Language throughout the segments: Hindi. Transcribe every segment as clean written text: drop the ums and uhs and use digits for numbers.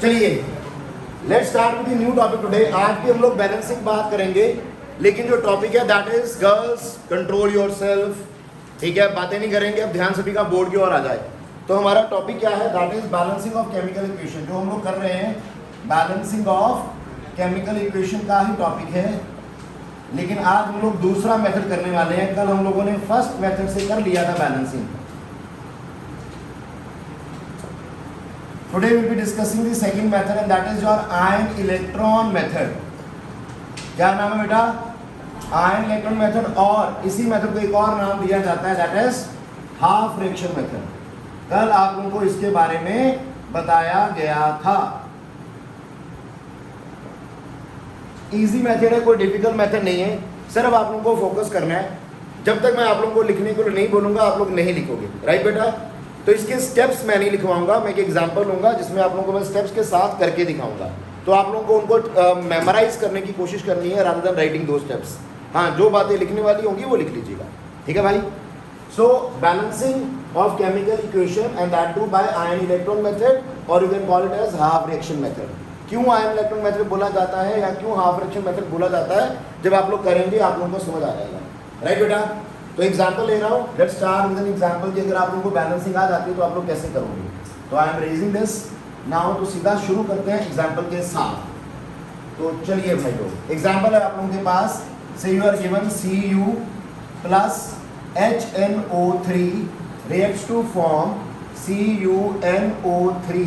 चलिए let's start with new topic today. आज भी हम लोग बैलेंसिंग बात करेंगे, लेकिन जो टॉपिक है that is girls control yourself. ठीक है, बातें नहीं करेंगे, अब ध्यान सभी का बोर्ड की ओर आ जाए। तो हमारा टॉपिक क्या है? That is balancing of chemical equation. जो हम लोग कर रहे हैं बैलेंसिंग ऑफ केमिकल इक्वेशन का ही टॉपिक है, लेकिन आज हम लोग दूसरा मेथड करने वाले हैं। कल हम लोगों ने फर्स्ट मेथड से कर लिया था balancing. Today we will be discussing the second method and that is your ion electron method. क्या नाम है बेटा? ion electron method। और इसी मेथड को एक और नाम दिया जाता है that is half reaction method। कल आप लोगों को इसके बारे में बताया गया था। इजी मेथड है, कोई डिफिकल्ट मेथड नहीं है, सिर्फ आप लोगों को फोकस करना है। जब तक मैं आप लोगों को लिखने को नहीं बोलूंगा आप लोग नहीं लिखोगे, राइट बेटा? तो इसके स्टेप्स मैं नहीं लिखवाऊंगा, मैं एक एग्जांपल लूंगा जिसमें आप लोगों को मैं स्टेप्स के साथ करके दिखाऊंगा। तो आप लोगों को उनको मेमोराइज करने की कोशिश करनी है रादर देन राइटिंग दो स्टेप्स। हाँ, जो बातें लिखने वाली होंगी वो लिख लीजिएगा, ठीक है भाई? So balancing of chemical equation and that too by ion electron method, और you can call it as half reaction method. क्यों आयन इलेक्ट्रॉन मेथड बोला जाता है या क्यों हाफ रिएक्शन मेथड बोला जाता है, जब आप लोग करेंगे आप लोगों को समझ आ जाएगा, राइट बेटा? तो एग्जाम्पल ले रहा हूँ, let's start with an example कि अगर आप लोगों को बैलेंसिंग आ जाती है तो आप लोग कैसे करोगे। तो I am raising this now. तो सीधा शुरू करते हैं एग्जाम्पल के साथ। तो चलिए भाई लोग, एग्जाम्पल है आप लोगों के पास, say you are given Cu plus HNO3 reacts to form CuNO3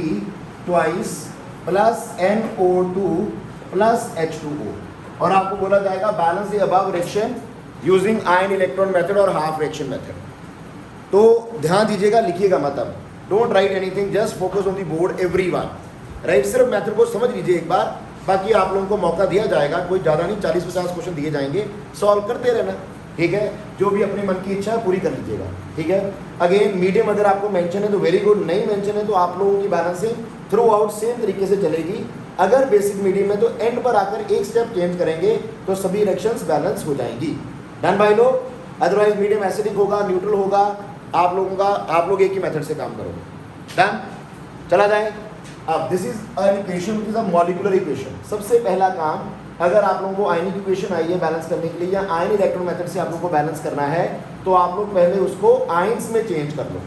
twice plus NO2 plus H2O, और आपको बोला जाएगा balance the above reaction using ion electron method और हाफ रिएक्शन मेथड। तो ध्यान दीजिएगा, लिखिएगा मतलब, don't write anything, just focus on the board everyone, right? सिर्फ मेथड को समझ लीजिए एक बार, बाकी आप लोगों को मौका दिया जाएगा, कोई ज़्यादा नहीं, 40-50 क्वेश्चन दिए जाएंगे, सॉल्व करते रहना, ठीक है? जो भी अपनी मन की इच्छा है पूरी कर लीजिएगा, ठीक है? अगेन मीडियम अगर आपको मेंशन है तो वेरी गुड, नहीं मेंशन है तो आप लोगों की बैलेंसिंग थ्रू आउट सेम तरीके से चलेगी। अगर बेसिक मीडियम है तो एंड पर आकर एक स्टेप चेंज करेंगे तो सभी रिएक्शंस बैलेंस हो जाएंगी। डन भाई लोग? अदरवाइज मीडियम एसिडिक होगा, न्यूट्रल होगा, आप लोगों का, आप लोग एक ही मेथड से काम करोगे। डन? चला जाए। अब this is an equation which is a molecular equation. सबसे पहला काम, अगर आप लोगों को आयनिक इक्वेशन आई है बैलेंस करने के लिए या आयन इलेक्ट्रॉन मेथड से आप लोगों को बैलेंस करना है, तो आप लोग पहले उसको आयंस में चेंज कर लो।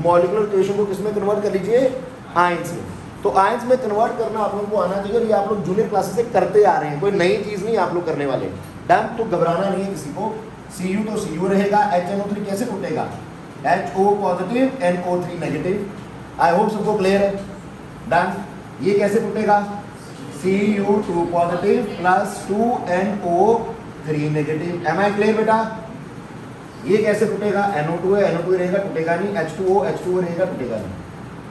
मॉलिक्यूलर इक्वेशन को किस में कन्वर्ट कर लीजिए? आयंस में। तो आयंस में कन्वर्ट करना आप लोगों को आना चाहिए, और ये आप लोग जूनियर क्लासेस से करते आ रहे हैं, कोई नई चीज़ नहीं आप लोग करने वाले। डन? तो घबराना नहीं है किसी को। Cu तो Cu रहेगा, HNO3 कैसे टूटेगा? HO positive NO3 negative. I hope सबको क्लियर है। डन? ये कैसे टूटेगा? Cu2 positive plus 2NO3 negative. Am I clear बेटा? ये कैसे टूटेगा? NO2 है, NO2 रहेगा, टूटेगा नहीं। H2O रहेगा, टूटेगा नहीं।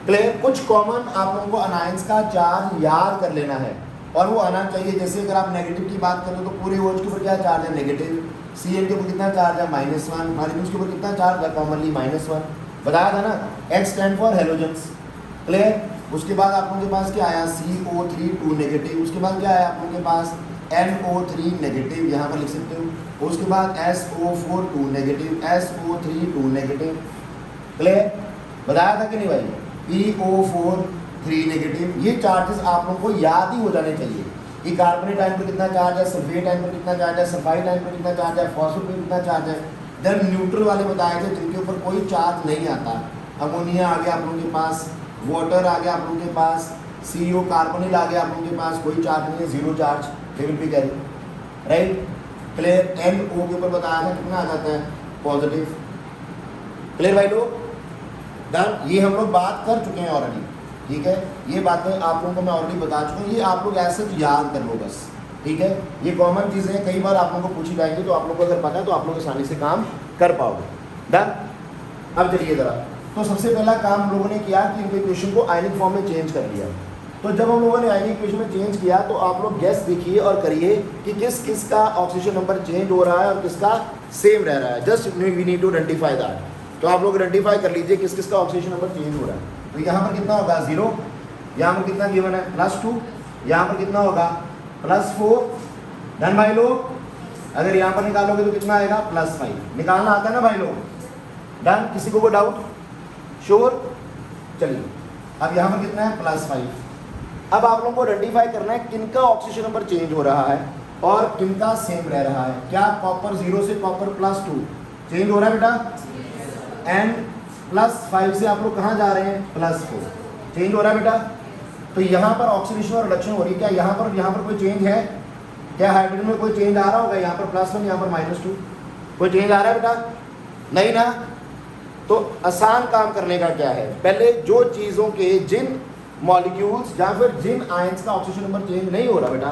क्लियर? कुछ कॉमन आप लोगों को अनायंस का चार्ज याद कर लेना है, और वो आना चाहिए। जैसे अगर आप नेगेटिव की बात करें तो पूरे OH के ऊपर क्या चार्ज है? नेगेटिव। Cl के ऊपर कितना चार्ज है? -1। माइनस के ऊपर कितना चार्ज है? कॉमनली -1। बताया था ना, H stand for halogens. Clear? उसके बाद आप लोगों के पास क्या आया? CO3 2 negative. उसके बाद क्या आया आप लोगों के पास? NO3 नेगेटिव, यहाँ पर लिख सकते हो। उसके बाद SO4 2 negative, SO3 2 negative. Clear? बताया था कि नहीं भाई? PO4 3 negative. ये चार्जेस आप लोगों को याद ही हो जाने चाहिए कि कार्बोनेट आयन पर कितना चार्ज है, सल्फेट आयन पर कितना चार्ज है, सल्फाइड आयन पर कितना चार्ज है, फॉस्फेट पर कितना चार्ज है। देन न्यूट्रल वाले बताए थे जिनके ऊपर कोई चार्ज नहीं आता। अमोनिया आ गया आप लोगों के पास, वाटर आ गया आप लोगों के पास, CO कार्बोनिल आ गया आप लोगों के पास, कोई चार्ज नहीं है, zero charge, they will be carry, right? Clear? NO के ऊपर बताया था कितना आ जाता है? पॉजिटिव। क्लियर भाई लोग? डन? ये हम लोग बात कर चुके हैं ऑलरेडी, ठीक है? ये बातें आप लोगों को मैं ऑलरेडी बता चुका हूँ, ये आप लोग ऐसे याद कर लो बस, ठीक है? ये कॉमन चीज़ें हैं, कई बार आप लोगों को पूछी जाएंगी, तो आप लोग को अगर पता है तो आप लोग आसानी से काम कर पाओगे। डन? अब चलिए ज़रा, तो सबसे पहला काम हम लोगों ने किया कि इनके इक्वेशन को आयनिक फॉर्म में चेंज कर लिया। तो जब हम लोगों ने आयनिक इक्वेशन में चेंज किया तो आप लोग गेस देखिए और करिए कि किस किस का ऑक्सीजन नंबर चेंज हो रहा है और किसका सेम रह रहा है। Just we need to identify that. तो आप लोग आइडेंटिफाई कर लीजिए किस किस का ऑक्सीजन नंबर चेंज हो रहा है। तो यहाँ पर कितना होगा? 0। यहाँ पर कितना गिवन है? +2। यहाँ पर कितना होगा? +4। डन भाई लोग? अगर यहाँ पर निकालोगे तो कितना आएगा? +5। निकालना आता है ना भाई लोग? डन? किसी को कोई डाउट? श्योर? चलिए, अब यहाँ पर कितना है? +5। अब आप लोगों को आइडेंटिफाई करना है किनका ऑक्सीजन नंबर चेंज हो रहा है और किनका सेम रह रहा है। क्या कॉपर 0 से कॉपर +2 चेंज हो रहा है बेटा, एंड +5 से आप लोग कहाँ जा रहे हैं, +4 चेंज हो रहा है बेटा। तो यहाँ पर ऑक्सीडेशन और रिडक्शन हो रही है। क्या यहाँ पर कोई चेंज है, क्या हाइड्रोजन में कोई चेंज आ रहा होगा, यहाँ पर +1 यहाँ पर -2 कोई चेंज आ रहा है बेटा, नहीं ना। तो आसान काम करने का क्या है, पहले जो चीज़ों के जिन मॉलिक्यूल्स या फिर जिन आयंस का ऑक्सीजन नंबर चेंज नहीं हो रहा बेटा,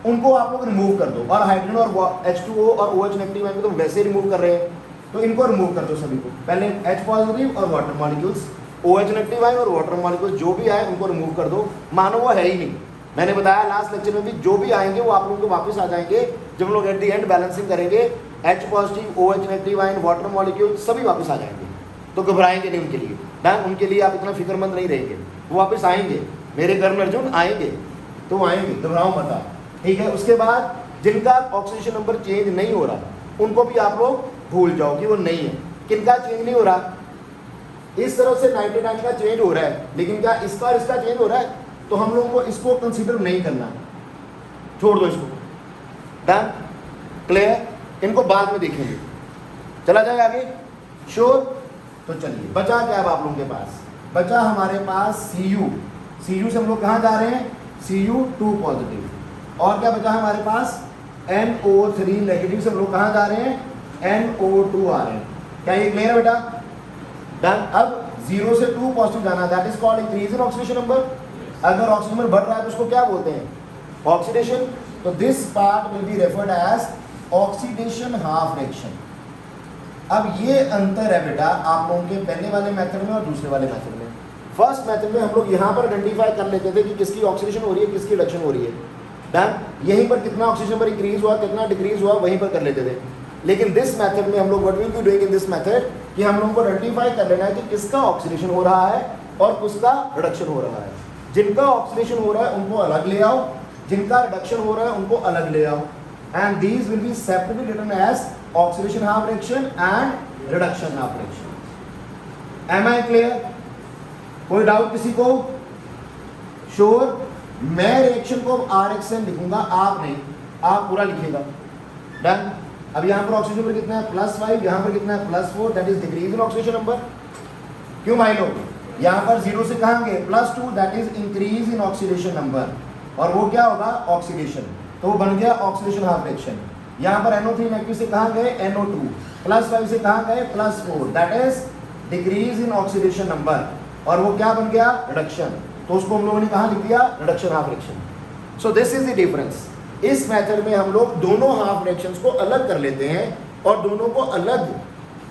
उनको आप लोग रिमूव कर दो। और हाइड्रोजन और H2O और OH नेगेटिव आयन को तो वैसे रिमूव कर रहे हैं, तो इनको रिमूव कर दो सभी को। पहले H पॉजिटिव और water molecules, OH negative ion और वाटर मॉलिक्यूल्स जो भी आए उनको रिमूव कर दो, मानो वो है ही नहीं। मैंने बताया लास्ट लेक्चर में भी, जो भी आएंगे वो आप लोगों को वापस आ जाएंगे जब हम लोग एट दी एंड बैलेंसिंग करेंगे। H positive, OH negative ion, water molecule सभी वापस आ जाएंगे, तो घबराएंगे नहीं उनके लिए ना, उनके लिए आप इतना फिक्रमंद नहीं रहेंगे, वो वापस आएंगे। मेरे घर में अर्जुन आएंगे तो आएंगे, घबराओ मत आप, ठीक है। उसके बाद जिनका ऑक्सीजन नंबर चेंज नहीं हो रहा उनको भी आप लोग भूल जाओ कि वो नहीं है। किनका चेंज नहीं हो रहा, इस तरफ से 99 का चेंज हो रहा है, लेकिन क्या इसका और इसका चेंज हो रहा है, तो हम लोगों को इसको कंसीडर नहीं करना, छोड़ दो इसको, डन, क्लियर। इनको बाद में देखेंगे, चला जाए आगे, श्योर। तो चलिए बचा क्या अब आप लोगों के पास, बचा हमारे पास Cu से हम लोग कहाँ जा रहे हैं, Cu2 पॉजिटिव। और क्या बचा हमारे पास, NO3 नेगेटिव से हम लोग कहाँ जा रहे हैं, NO2 आ रहे हैं। क्या ये क्लियर है बेटा, डन। अब 0 से 2 पॉजिटिव जाना, that is called increase in oxidation number. अगर ऑक्सीजन नंबर बढ़ रहा है तो उसको क्या बोलते हैं, ऑक्सीडेशन। तो this part will be referred as oxidation half reaction. अब ये अंतर है बेटा आप लोगों के पहले वाले मेथड में और दूसरे वाले मेथड में। फर्स्ट मेथड में हम लोग यहाँ पर आइडेंटिफाई कर लेते थे कि किसकी ऑक्सीडेशन हो रही है, किसकी रिडक्शन हो रही है, डन। यहीं पर कितना ऑक्सीजन पर इंक्रीज हुआ, कितना डिक्रीज हुआ, वहीं पर कर लेते थे। लेकिन दिस मेथड में हम लोग what will be doing in this method, कि हम लोगों को आइडेंटिफाई कर लेना है कि किसका ऑक्सीडेशन हो रहा है और किसका रिडक्शन हो रहा है। जिनका ऑक्सीडेशन हो रहा है उनको अलग ले आओ, जिनका रिडक्शन हो रहा है उनको अलग ले आओ, and these will be separately written as oxidation half reaction and reduction half reaction. Am I clear, कोई डाउट किसी को, श्योर। मैं रिएक्शन को RXN लिखूंगा, आप नहीं, आप पूरा लिखिएगा, डन। अब यहाँ पर ऑक्सीजन पर कितना है, +5, यहाँ पर कितना है, +4, that is decrease in oxidation number. क्यों भाई लोग, यहाँ पर 0 से कहाँ गए, +2, that is increase in oxidation number, और वो क्या होगा, ऑक्सीडेशन, तो वो बन गया ऑक्सीडेशन हाफ रिएक्शन। यहाँ पर NO3 नेगेटिव से कहाँ गए, NO2, +5 से कहाँ गए, +4, that is decrease in oxidation number, और वो क्या बन गया, रिडक्शन। तो उसको हम लोगों ने कहाँ लिख दिया, reduction half reaction. So this is the difference. इस मेथड में हम लोग दोनों हाफ रिएक्शंस को अलग कर लेते हैं और दोनों को अलग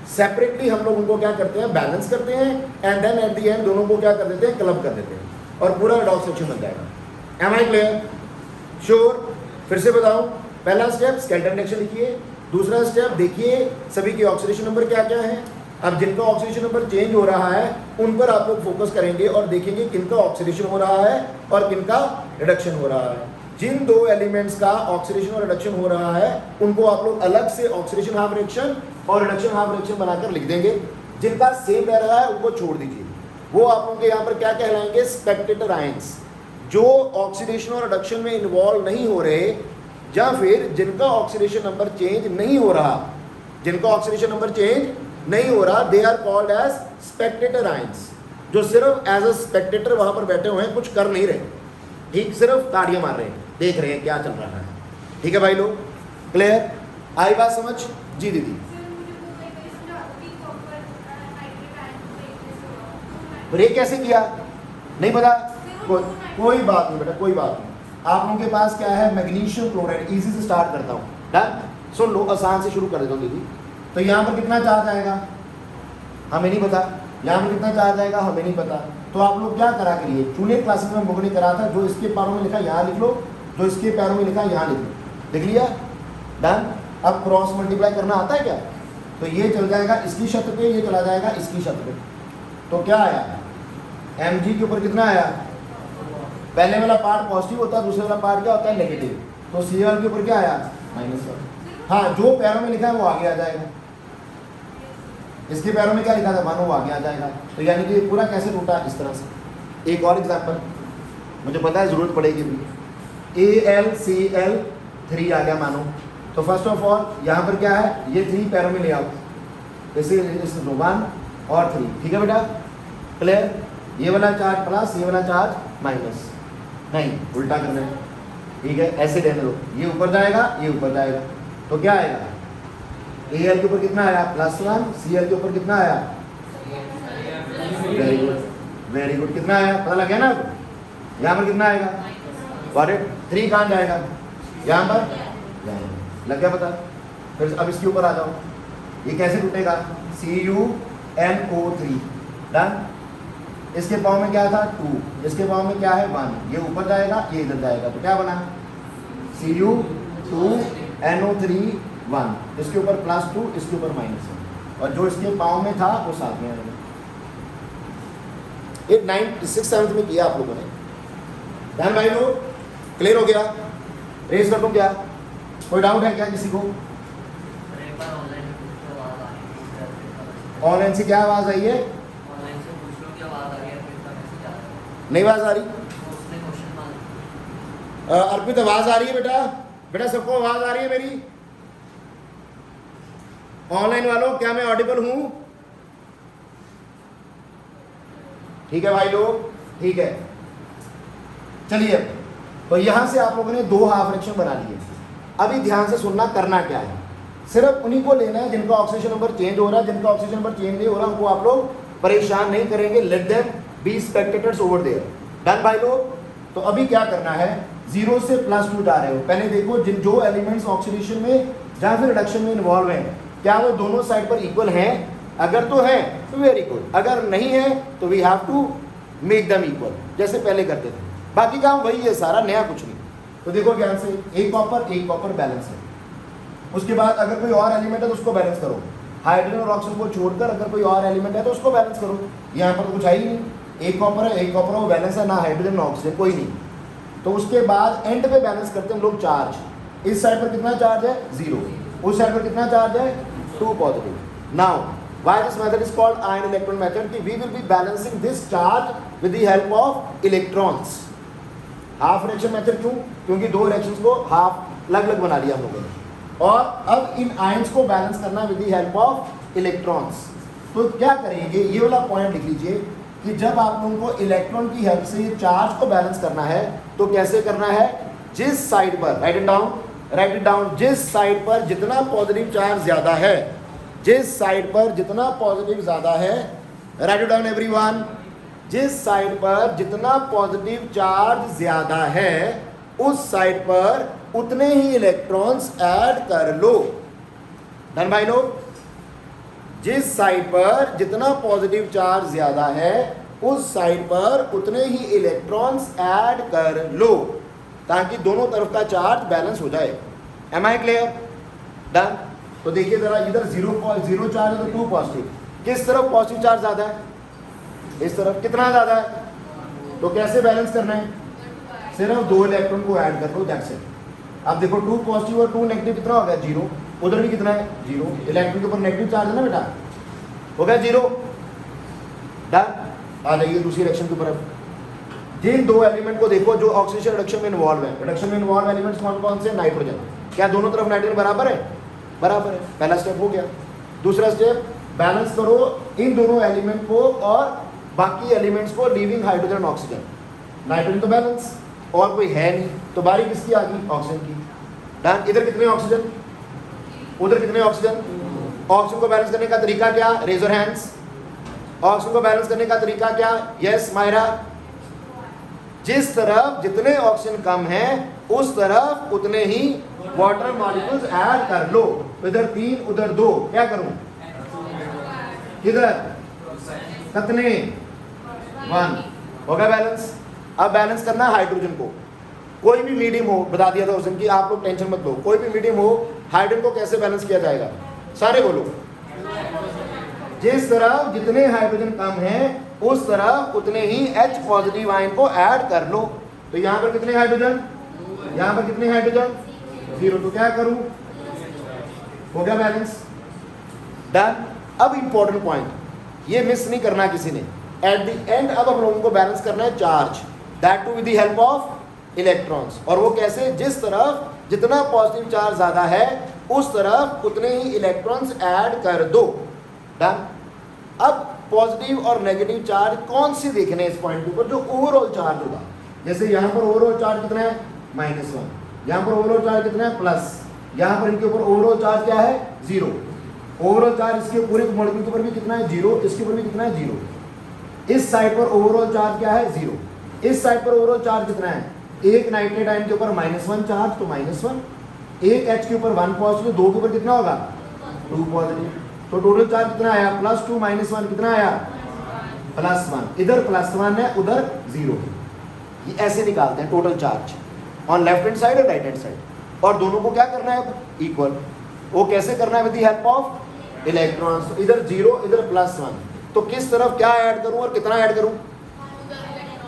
सेपरेटली हम लोग उनको क्या करते हैं, बैलेंस करते हैं, and then at the end दोनों को क्या कर देते हैं, क्लब कर देते हैं, और पूरा रिडॉक्स रिएक्शन बन जाएगा। Am I clear, sure. फिर से बताऊं, पहला स्टेप स्केलेटन रिएक्शन लिखिए, दूसरा स्टेप देखिए सभी के ऑक्सीडेशन नंबर क्या क्या है। अब जिनका ऑक्सीडेशन नंबर चेंज हो रहा है उन पर आप लोग फोकस करेंगे और देखेंगे किनका ऑक्सीडेशन हो रहा है और किनका रिडक्शन हो रहा है। जिन दो एलिमेंट्स का ऑक्सीडेशन और रिडक्शन हो रहा है उनको आप लोग अलग से ऑक्सीडेशन हाफ रिएक्शन और रिडक्शन हाफ रिएक्शन बनाकर लिख देंगे। जिनका सेम रह रहा है उनको छोड़ दीजिए, वो आप लोगों के यहाँ पर क्या कहलाएंगे, स्पेक्टेटर आयंस, जो ऑक्सीडेशन और रिडक्शन में इन्वॉल्व नहीं हो रहे, या फिर जिनका ऑक्सीडेशन नंबर चेंज नहीं हो रहा, जिनका ऑक्सीडेशन नंबर चेंज नहीं हो रहा, they are called as spectator ions, जो सिर्फ एज अ स्पेक्टेटर वहां पर बैठे हुए हैं, कुछ कर नहीं रहे, ठीक, सिर्फ ताड़ियां मार रहे हैं, देख रहे हैं क्या चल रहा है। ठीक है भाई लोग, क्लियर, आई बात समझ? जी दीदी। ब्रेक कैसे किया नहीं पता, कोई बात नहीं बेटा, कोई बात नहीं। आप लोगों के पास क्या है, मैग्नीशियम क्लोराइड, इजी से स्टार्ट करता हूँ, डन। सुन लो, आसान से शुरू कर देता हूँ दीदी। तो यहाँ पर कितना चार्ज आएगा हमें नहीं पता, यहाँ पर कितना चार्ज आएगा हमें नहीं पता, तो आप लोग क्या करा करिए, जूनियर क्लासेस में हम लोगों ने करा था, जो इसके पैरों में लिखा यहाँ लिख लो, जो इसके पैरों में लिखा यहाँ लिख लो, लिख लिया, डन। अब क्रॉस मल्टीप्लाई करना आता है क्या, तो ये चल जाएगा इसकी शर्त पे, ये चला जाएगा इसकी शर्त पे, तो क्या आया, mg के ऊपर कितना आया, पहले वाला पार्ट पॉजिटिव होता है, दूसरे वाला पार्ट क्या होता है, नेगेटिव, तो Cl के ऊपर क्या आया, -1। हाँ, जो पैरों में लिखा है वो आगे आ जाएगा, इसके पैरों में क्या लिखा था, मानो वो आगे आ जाएगा। तो यानी कि पूरा कैसे टूटा, इस तरह से। एक और एग्जांपल, मुझे पता है ज़रूरत पड़ेगी भी। AlCl3 आ गया मानो। तो फर्स्ट ऑफ ऑल यहाँ पर क्या है, ये 3 पैरों में ले आओ, इसे 1 और 3, ठीक है बेटा, क्लियर। ये वाला चार्ज प्लस, ये वाला चार्ज माइनस, नहीं उल्टा करना है, ठीक है, ऐसे रहने दो, ये ऊपर जाएगा, ये ऊपर जाएगा, तो क्या आएगा, Al के ऊपर कितना आया +1, Cl के ऊपर कितना आया, वेरी गुड वेरी गुड, कितना आया पता लग गया ना। यहाँ पर कितना आएगा, गॉट इट। 3 कहाँ जाएगा, यहाँ पर लग गया पता। फिर अब इसके ऊपर आ जाओ, ये कैसे टूटेगा, CuNO3 डन। इसके पाँव में क्या था 2, इसके पाँव में क्या है 1, ये ऊपर जाएगा, ये इधर जाएगा, तो क्या बना Cu2NO3 1, इसके ऊपर +2, इसके ऊपर -1, और जो इसके पाँव में था वो साथ में आएगा। 8, 9, 6, 7 में किया आप लोगों ने, ध्यान भाई लोग, क्लियर हो गया। रेस कर दूं क्या, कोई डाउट है क्या किसी को। ऑनलाइन से क्या आवाज आई है, नहीं आवाज आ रही, अर्पित आवाज आ रही है बेटा, बेटा सबको आवाज आ रही है मेरी, ऑनलाइन वालों क्या मैं ऑडिबल हूं, ठीक है भाई लोग, ठीक है। चलिए तो यहां से आप लोगों ने 2 हाफ फ्रैक्शन बना लिए। अभी ध्यान से सुनना, करना क्या है, सिर्फ उन्हीं को लेना है जिनका ऑक्सीजन नंबर चेंज हो रहा है, जिनका ऑक्सीजन नंबर चेंज नहीं हो रहा उनको आप लोग परेशान नहीं करेंगे, let them be spectators over there, done भाई लोग। तो अभी क्या करना है, 0 से +2 जा रहे हो, पहले देखो जिन जो एलिमेंट्स ऑक्सीडेशन में या फिर रिडक्शन में इन्वॉल्व हैं क्या वो दोनों साइड पर इक्वल हैं, अगर तो है तो वेरी गुड, अगर नहीं है तो we have to make them equal, जैसे पहले करते थे, बाकी काम वही है सारा, नया कुछ नहीं। तो देखो ध्यान से, एक कॉपर बैलेंस है, उसके बाद अगर कोई और एलिमेंट है तो उसको बैलेंस करो, हाइड्रोजन और ऑक्सीजन को छोड़कर अगर कोई और एलिमेंट है तो उसको बैलेंस करो। यहाँ पर तो कुछ है ही नहीं, एक कॉपर है वो बैलेंस है, ना हाइड्रोजन ना ऑक्सीजन, कोई नहीं। तो उसके बाद एंड पे बैलेंस करते हैं हम लोग चार्ज, इस साइड पर कितना चार्ज है 0, उस साइड पर कितना चार्ज है 2 positive. Now why this method is called ion electron method, कि we will be balancing this charge with the help of electrons। Half reaction method क्यों, क्योंकि 2 रिएक्शंस को हाफ अलग अलग बना लिया हम लोगों ने, और अब इन आयंस को बैलेंस करना with the help of electrons. तो क्या करेंगे, ये वाला पॉइंट लिख लीजिए कि जब आप लोगों को इलेक्ट्रॉन की हेल्प से ये चार्ज को बैलेंस करना है तो कैसे करना है, जिस साइड पर, राइट इट डाउन, जिस साइड पर जितना पॉजिटिव चार्ज ज्यादा है, जिस साइड पर जितना पॉजिटिव ज्यादा है, राइट इट डाउन एवरीवन, जिस साइड पर जितना पॉजिटिव चार्ज ज्यादा है उस साइड पर उतने ही इलेक्ट्रॉन्स ऐड कर लो, डन भाई लोग। जिस साइड पर जितना पॉजिटिव चार्ज ज्यादा है उस साइड पर उतने ही इलेक्ट्रॉन्स ऐड कर लो, ताकि दोनों तरफ का चार्ज बैलेंस हो जाए। Am I clear, done. तो देखिए जरा, इधर 0 चार्ज है तो 2 पॉजिटिव, किस तरफ पॉजिटिव चार्ज ज्यादा है, इस तरफ, कितना ज्यादा है, तो कैसे बैलेंस करना है, सिर्फ 2 इलेक्ट्रॉन को ऐड कर लो, दैट्स इट। अब देखो 2 पॉजिटिव और 2 नेगेटिव कितना हो गया 0, उधर भी कितना है 0, इलेक्ट्रॉन के ऊपर नेगेटिव चार्ज है ना बेटा, हो गया 0, डन। आ जाइए दूसरी रिएक्शन के ऊपर। जिन 2 एलिमेंट को देखो जो ऑक्सीडेशन रिडक्शन में इन्वॉल्व है, रिडक्शन में इन्वॉल्व एलिमेंट्स कौन कौन से, नाइट्रोजन, क्या दोनों तरफ नाइट्रोजन बराबर है, बराबर है, पहला स्टेप हो गया। दूसरा स्टेप, बैलेंस करो इन दोनों एलिमेंट को और बाकी एलिमेंट्स को, लीविंग हाइड्रोजन ऑक्सीजन, नाइट्रोजन तो बैलेंस और कोई है नहीं, तो बारी किसकी आ गई, ऑक्सीजन की, डन। इधर कितने ऑक्सीजन, उधर कितने ऑक्सीजन, ऑक्सीजन को बैलेंस करने का तरीका क्या, रेज योर हैंड्स। ऑक्सीजन को बैलेंस करने का तरीका क्या, यस मायरा, जिस तरफ जितने ऑक्सीजन कम है उस तरफ उतने ही वाटर मॉलिक्यूल्स ऐड कर लो, इधर 3 उधर 2, क्या करूं, किधर कितने 1, होगा बैलेंस। अब बैलेंस करना है हाइड्रोजन को, कोई भी मीडियम हो, बता दिया था उस दिन की, आप लोग टेंशन मत लो, कोई भी मीडियम हो, हाइड्रोजन को कैसे बैलेंस किया जाएगा, सारे बोलो, जिस तरफ जितने हाइड्रोजन कम है उस तरफ उतने ही H पॉजिटिव आयन को ऐड कर लो। तो यहां पर कितने हाइड्रोजन, यहां पर कितने हाइड्रोजन 0, तो क्या करूं, हो गया बैलेंस, डन। अब इंपॉर्टेंट पॉइंट, ये मिस नहीं करना किसी ने, एट द एंड अब हम लोगों को बैलेंस करना है charge. That too with the help of electrons. और वो कैसे? जिस तरफ जितना पॉजिटिव चार्ज ज़्यादा है उस तरफ उतने ही इलेक्ट्रॉन्स ऐड कर दो। डन। अब पॉजिटिव और नेगेटिव चार्ज कौन से देखने इस पॉइंट के ऊपर? जो ओवरऑल चार्ज होगा। जैसे यहाँ पर ओवरऑल चार्ज कितना है? -1। यहाँ पर ओवरऑल चार्ज कितना है? प्लस। यहाँ पर इनके ऊपर ओवरऑल चार्ज क्या है? 0। ओवरऑल चार्ज इसके पूरे मॉलिक्यूल के ऊपर भी कितना है? 0। इसके ऊपर भी कितना है? 0। इस साइड पर ओवरऑल चार्ज क्या है? 0। इस साइड पर ओवरऑल चार्ज कितना है? एक नाइट्रेट आयन के ऊपर -1 चार्ज, तो -1। एक H के ऊपर 1 पॉजिटिव, 2 के ऊपर कितना होगा? 2 पॉजिटिव। तो टोटल चार्ज कितना आया? +2 -1 कितना आया? +1। इधर +1 है, उधर 0 है। ये ऐसे निकालते हैं total charge on left hand side और राइट हैंड साइड। और दोनों को क्या करना है? इक्वल। वो कैसे करना है? With the help of electrons. इधर 0, इधर +1। तो किस तरफ क्या ऐड करूं और कितना ऐड करूं?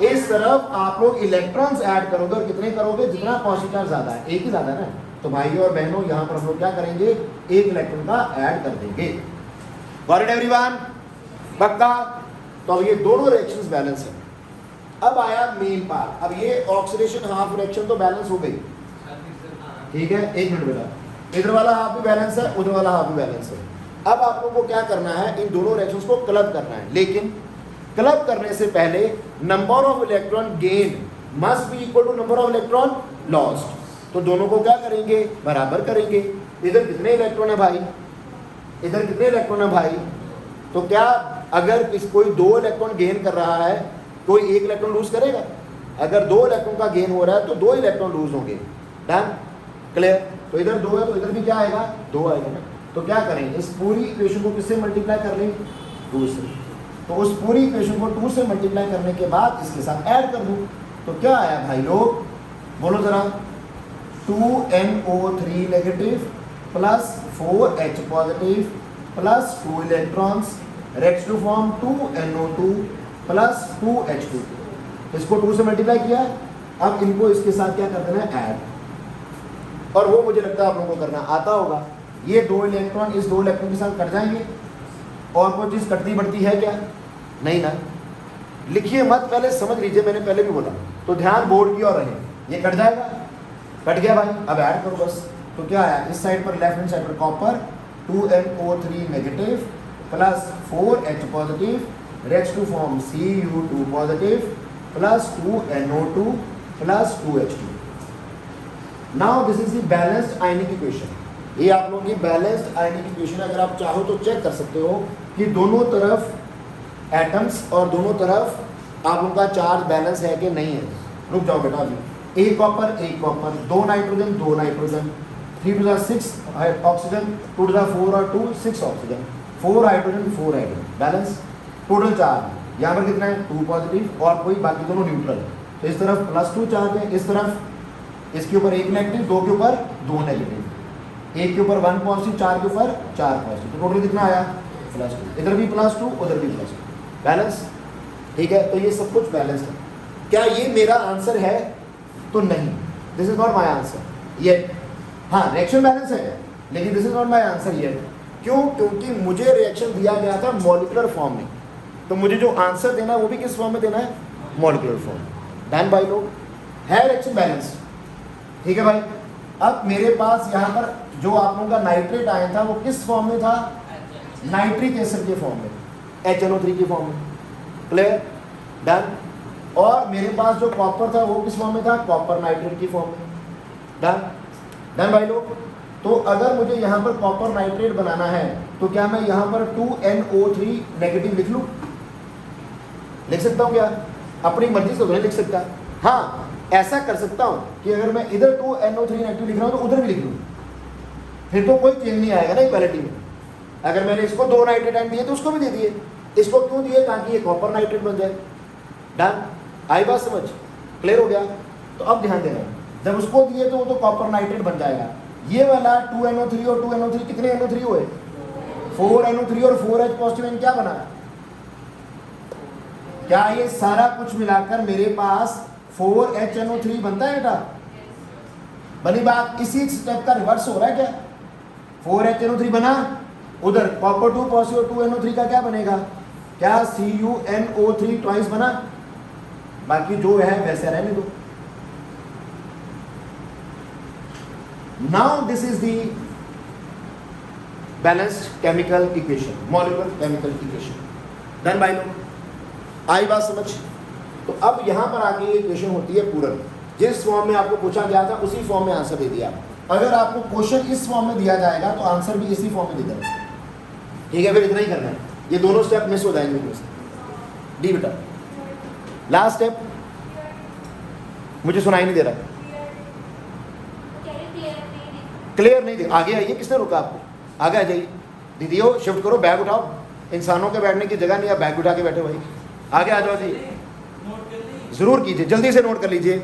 इस तरफ आप लोग इलेक्ट्रॉन्स ऐड करोगे। और कितने करोगे? जितना पॉजिटिव चार्ज ज्यादा है। एक ही ज्यादा है ना, तो भाइयों और बहनों यहाँ पर हम लोग क्या करेंगे? एक इलेक्ट्रॉन का ऐड कर देंगे। Got it everyone? पक्का? तो अब ये दोनों रिएक्शंस बैलेंस है। अब आया मेन पार्ट। अब ये ऑक्सीडेशन हाफ रिएक्शन तो बैलेंस हो गई, ठीक है? एक मिनट बेटा, इधर वाला हाफ भी बैलेंस है, उधर वाला हाफ भी बैलेंस है। अब आप लोगों को क्या करना है? इन दोनों रिएक्शंस को क्लब करना है। लेकिन क्लब करने से पहले number of electron gain must be equal to number of electron lost. तो दोनों को क्या करेंगे? बराबर करेंगे। इधर कितने इलेक्ट्रॉन है भाई? इधर कितने इलेक्ट्रॉन है भाई? तो क्या अगर कोई 2 इलेक्ट्रॉन गेन कर रहा है, कोई 1 इलेक्ट्रॉन लूज करेगा? अगर 2 इलेक्ट्रॉन का गेन हो रहा है तो 2 इलेक्ट्रॉन लूज होंगे। डन? क्लियर? तो इधर 2 है तो इधर भी क्या आएगा? 2 आएगा ना। तो क्या करेंगे? इस पूरी इक्वेशन को किससे मल्टीप्लाई कर लें? 2 से। तो उस पूरी इक्वेशन को 2 से मल्टीप्लाई करने के बाद इसके साथ ऐड कर दूं। तो क्या आया भाई लोग? बोलो जरा। 2NO3 negative plus 4H positive plus 2 electrons reacts to form 2NO2 plus 2H2। इसको 2 से मल्टीप्लाई किया। अब इनको इसके साथ क्या कर देना है? ऐड। और वो मुझे लगता है आप लोगों को करना आता होगा। ये 2 इलेक्ट्रॉन इस 2 इलेक्ट्रॉन के साथ कट जाएंगे। और कोई चीज़ कटती बढ़ती है क्या? नहीं ना। लिखिए मत, पहले समझ लीजिए, मैंने पहले भी बोला। तो ध्यान बोर्ड की ओर रहे। ये कट जाएगा, कट गया भाई। अब ऐड करो बस। तो क्या आया? इस साइड पर लेफ्ट हैंड साइड पर copper 2NO3 negative plus 4H positive reacts to form Cu2 positive plus 2NO2 plus 2H2। Now this is the balanced ionic equation. ये आप लोगों की बैलेंस्ड आयनिक इक्वेशन। अगर आप चाहो तो चेक कर सकते हो कि दोनों तरफ एटम्स और दोनों तरफ आप लोगों का चार्ज बैलेंस है कि नहीं है। रुक जाओ बेटा अभी। एक copper, 2 nitrogen, 2 nitrogen, 3 to the 6 oxygen, 2 to the 4 और 2 6 oxygen, 4 hydrogen, 4 hydrogen. Balance total charge यहाँ पर कितना है? 2 पॉजिटिव और कोई बाकी दोनों न्यूट्रल। तो इस तरफ +2 चार्ज है, इस तरफ इसके ऊपर 1 नेगेटिव, 2 के ऊपर 2 नेगेटिव, 1 के ऊपर 1 पॉजिटिव, 4 के ऊपर 4 पॉजिटिव। तो टोटल कितना आया? +2। इधर भी +2, उधर भी +2। बैलेंस, ठीक है? तो ये सब कुछ बैलेंस है। क्या ये मेरा आंसर है? तो नहीं, this is not my answer yet. हाँ, रिएक्शन बैलेंस है, लेकिन this is not my answer yet. क्यों? क्योंकि मुझे रिएक्शन दिया गया था मॉलिक्यूलर फॉर्म में। तो मुझे जो आंसर देना है वो भी किस फॉर्म में देना है? Molecular form. डन भाई लोग? है रिएक्शन बैलेंस, ठीक है भाई? अब मेरे पास यहाँ पर जो आप लोगों का नाइट्रेट आयन था वो किस फॉर्म में था? नाइट्रिक एसिड के फॉर्म में, HNO3 की फॉर्म में। क्लियर? डन? और मेरे पास जो कॉपर था वो किस फॉर्म में था? कॉपर नाइट्रेट की फॉर्म में। डन? डन भाई लोग? तो अगर मुझे यहाँ पर कॉपर नाइट्रेट बनाना है तो क्या मैं यहाँ पर 2NO3 नेगेटिव लिख लूँ? लिख सकता हूँ क्या? अपनी मर्जी से तो नहीं लिख सकता। हाँ, ऐसा कर सकता हूँ कि अगर मैं इधर 2NO3 नेगेटिव लिख रहा हूँ तो उधर भी लिख लूँ, फिर तो कोई चेंज नहीं आएगा ना इक्वालिटी में। अगर मैंने इसको 2 नाइट्रेट आयन दिए तो उसको भी दे दिए। इसको क्यों दिए? ताकि ये कॉपर नाइट्रेट बन जाए। डन? आई बात समझ? क्लियर हो गया? तो अब ध्यान देना, जब उसको दिए तो वो तो कॉपर नाइट्रेट बन जाएगा। ये वाला 2NO3 और 2NO3 कितने NO3 हुए? 4NO3 और 4H पॉजिटिव क्या बना? क्या ये सारा कुछ मिलाकर मेरे पास 4HNO3 बनता है बेटा? बनी बात? इसी स्टेप का रिवर्स हो रहा है क्या? 4HNO3 बना, उधर कॉपर 2 पॉजिटिव 2NO3 का क्या बनेगा? क्या CuNO3 ट्वाइस बना? बाकी जो है वैसे रहने दो। Now this is the balanced chemical equation, molecular chemical equation. Done भाई लोग, आई बात समझ? तो अब यहां पर आके ये इक्वेशन होती है पूरक। जिस फॉर्म में आपको पूछा गया था उसी फॉर्म में आंसर दे दिया। अगर आपको क्वेश्चन इस फॉर्म में दिया जाएगा तो आंसर भी इसी फॉर्म में दे देगा। ठीक है, फिर इतना ही करना है, ये दोनों स्टेप मिस हो जाएंगे इनमें से। डी बेटा, लास्ट स्टेप मुझे सुनाई नहीं दे रहा। क्लियर नहीं दे, आगे आइए, किसने रोका आपको? आगे आ जाइए दीदियों, शिफ्ट करो, बैग उठाओ। इंसानों के बैठने की जगह नहीं है, बैग उठा के बैठे भाई। आगे आ जाओ जी, जरूर कीजिए, जल्दी से नोट कर लीजिए,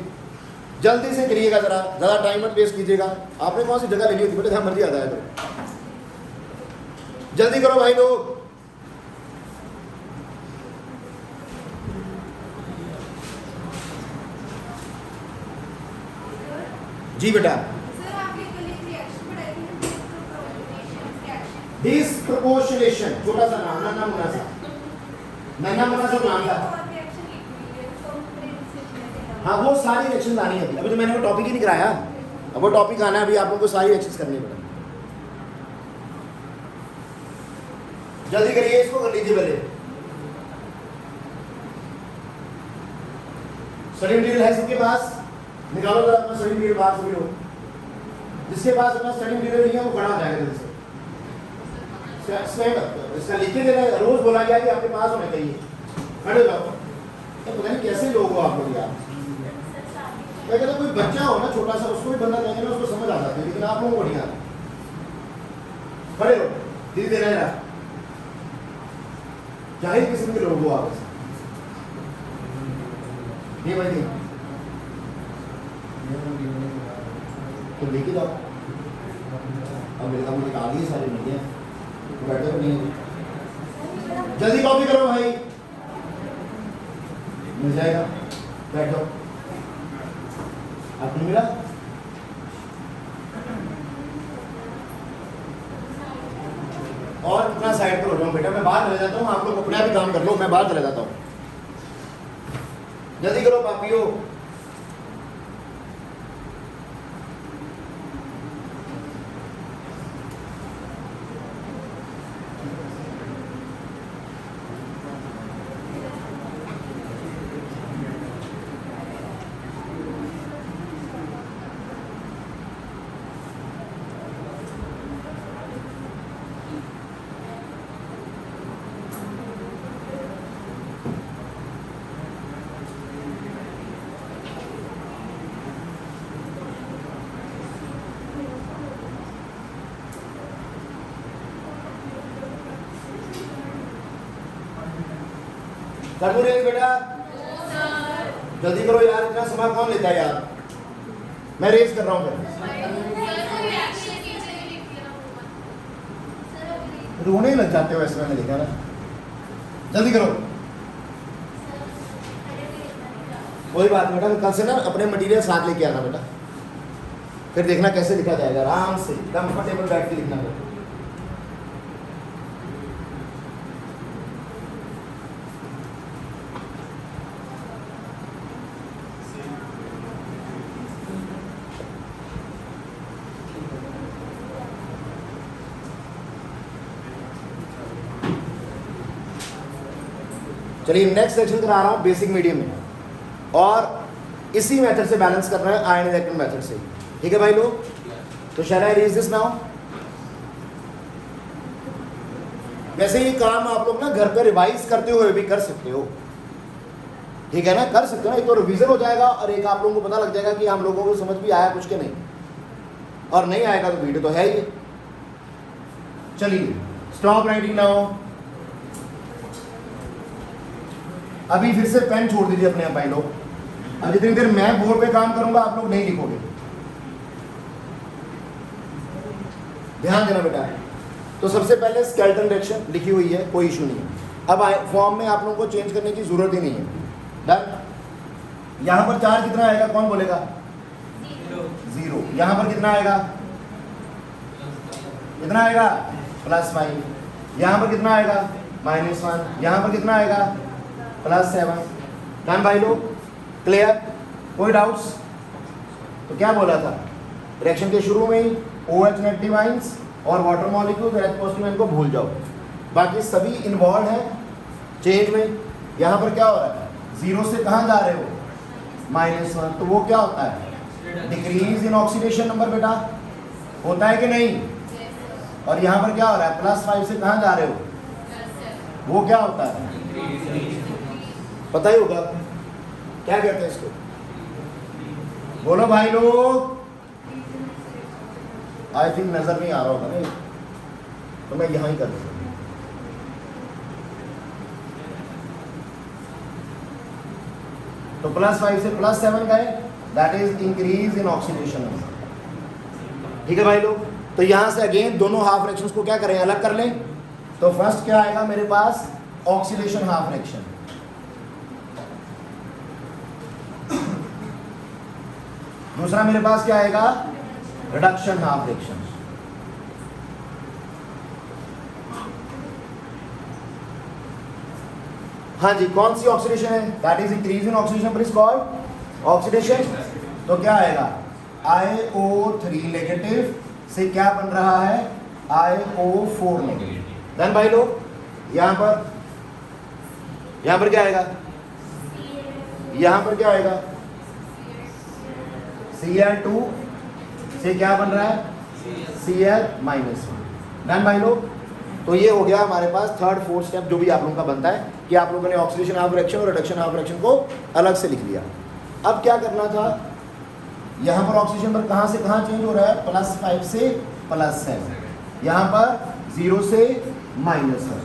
जल्दी से करिएगा, जरा ज़्यादा टाइम मत वेस्ट कीजिएगा। आपने कौन सी जगह ले ली थी बेटे, जहाँ मर्जी आता है तो जल्दी करो भाई लोग। जी बेटा, डिस्प्रपोर्शनेशन, छोटा सा नाम, नन्ना मुन्ना सा नाम था। हाँ, वो सारी रिएक्शन आनी है अभी तो मैंने वो टॉपिक ही नहीं कराया। अब वो टॉपिक आना है, अभी आप लोगों को सारी रिएक्शंस करनी पड़ेगी। जल्दी करिए, इसको कर लीजिए पहले। स्टडी मटेरियल है सबके पास? निकालो जरा अपना स्टडी मटेरियल बाहर सभी लोग। जिसके पास अपना स्टडी मटेरियल नहीं है वो खड़ा हो जाएगा जल्दी से। इसका लिख के देना, रोज बोला गया कि आपके पास होना चाहिए। खड़े हो जाओ। पता नहीं कैसे लोग हो आप लोग यार। मैं कहता कोई बच्चा हो ना छोटा सा, उसको भी बंदा कहेंगे ना, उसको समझ आ जाती है, लेकिन आप लोगों को नहीं आता। खड़े हो, धीरे धीरे रहा, जाहिर किस्म के लोग हो आप। ये भाई नहीं तो लेके जाओ। अब निकाल दिए सारी नहीं है, बैठे नहीं हो, जल्दी कॉपी करो भाई, मिल जाएगा। बैठो, आपको मिला? और इतना साइड पर हो जाओ बेटा, मैं बाहर चले जाता हूँ, आप लोग अपना भी काम कर लो, मैं बाहर चले जाता हूँ। जल्दी करो पापियो। कर दो रेज बेटा, जल्दी करो यार, इतना समय कौन लेता है यार। मैं रेज कर रहा हूँ फिर रोने ही लग जाते हो ऐसे, मैंने देखा ना। जल्दी करो, कोई बात नहीं बेटा, कल से ना अपने मटेरियल साथ लेके आना बेटा, फिर देखना कैसे लिखा जाएगा। आराम से कंफर्टेबल बैठ के लिखना बेटा। चलिए नेक्स्ट सेक्शन करा रहा हूँ बेसिक मीडियम में, और इसी मेथड से बैलेंस करना है, आयन इलेक्ट्रॉन मेथड से। ठीक है भाई लोग, तो शैल आई रीज दिस नाउ। वैसे ये काम आप लोग ना घर पे रिवाइज करते हुए भी कर सकते हो, ठीक है ना, कर सकते हो ना। एक तो रिवीजन हो जाएगा और एक आप लोगों को पता लग जाएगा कि हम लोगों को समझ भी आया कुछ के नहीं, और नहीं आएगा तो वीडियो तो है ही। चलिए स्टॉप राइटिंग नाउ। अभी फिर से पेन छोड़ दीजिए अपने आप भाई लोग। अब जितनी देर मैं बोर्ड पे काम करूंगा आप लोग नहीं लिखोगे, ध्यान देना बेटा। तो सबसे पहले स्केलेटन रिएक्शन लिखी हुई है, कोई इशू नहीं है। अब फॉर्म में आप लोगों को चेंज करने की जरूरत ही नहीं है। डन। यहां पर चार्ज कितना आएगा, कौन बोलेगा? 0। यहां पर कितना आएगा? कितना आएगा? +5। यहां पर कितना आएगा? -1। यहां पर कितना आएगा? +7। डन भाई लोग। क्लियर? कोई डाउट्स? तो क्या बोला था रिएक्शन के शुरू में ही OH नेगेटिव आइंस और water molecule H positive ion को भूल जाओ, बाकी सभी इन्वॉल्व है चेंज में। यहाँ पर क्या हो रहा है, जीरो से कहाँ जा रहे हो, -1, तो वो क्या होता है, डिक्रीज इन ऑक्सीडेशन नंबर बेटा, होता है कि नहीं? और यहाँ पर क्या हो रहा है, +5 से कहाँ जा रहे हो, वो क्या होता है, पता ही होगा क्या कहते हैं इसको, बोलो भाई लोग। आई थिंक नजर नहीं आ रहा होगा नहीं, तो मैं यहां ही कर दूंगा। तो +5 से +7 गए, that is increase in oxidation number. ठीक है भाई लोग, तो यहां से अगेन दोनों हाफ रिएक्शंस को क्या करें, अलग कर लें। तो फर्स्ट क्या आएगा मेरे पास, ऑक्सीडेशन हाफ रिएक्शन, दूसरा मेरे पास क्या आएगा, रिडक्शन हाफ रिएक्शन। हाँ जी, कौन सी ऑक्सीडेशन है, that is increase in oxidation पर इज कॉल्ड ऑक्सीडेशन। तो क्या आएगा, IO3 नेगेटिव से क्या बन रहा है, IO4 नेगेटिव। देन भाई लोग यहां पर क्या आएगा, यहां पर क्या आएगा, Cl2 से क्या बन रहा है, Cl-1। डन भाई लोग, तो ये हो गया हमारे पास थर्ड फोर्थ स्टेप जो भी आप लोगों का बनता है कि आप लोगों ने ऑक्सीडेशन हाफ रिएक्शन और रिडक्शन हाफ रिएक्शन को अलग से लिख लिया। अब क्या करना था, यहाँ पर ऑक्सीजन पर कहाँ से कहाँ चेंज हो रहा है, +5 से +7, यहाँ पर 0 से -1।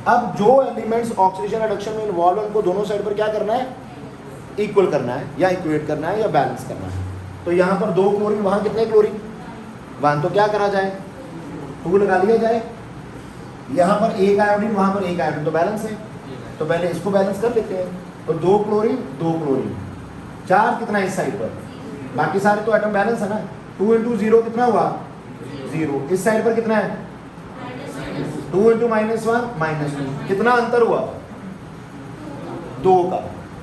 अब जो एलिमेंट्स ऑक्सीडेशन रिडक्शन में इन्वॉल्व है उनको दोनों साइड पर क्या करना है, इक्वल करना है या इक्वेट करना है या बैलेंस करना है। तो यहाँ पर 2 क्लोरीन, वहाँ कितने क्लोरीन, 1, तो क्या करा जाए, 2 लगा लिया जाए। यहाँ पर 1 आयोडीन, वहाँ पर 1 आयोडीन, तो बैलेंस है, तो पहले इसको बैलेंस कर लेते हैं। तो 2 क्लोरीन 2 क्लोरीन, 4 कितना इस साइड पर, बाकी सारे तो एटम बैलेंस है ना। 2 × 0 कितना हुआ, 0। इस साइड पर कितना है, 2 × -1 -2, कितना अंतर हुआ, 2 का।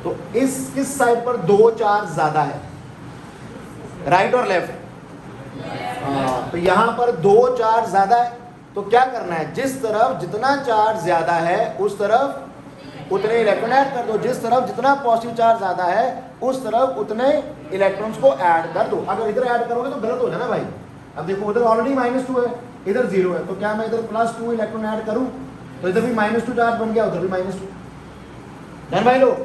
तो इस साइड पर 2 चार्ज ज्यादा है, राइट और लेफ्ट, हाँ, तो यहाँ पर 2 चार्ज ज्यादा है। तो क्या करना है, जिस तरफ जितना चार्ज ज्यादा है उस तरफ उतने इलेक्ट्रॉन ऐड कर दो, जिस तरफ जितना पॉजिटिव चार्ज ज्यादा है उस तरफ उतने इलेक्ट्रॉन्स को ऐड कर दो। अगर इधर ऐड करोगे तो गलत हो जाना भाई। अब देखो उधर ऑलरेडी -2 है, इधर 0 है, तो क्या मैं इधर +2 इलेक्ट्रॉन ऐड करूं तो इधर भी -2 चार्ज बन गया, उधर भी -2। डन भाई लोग,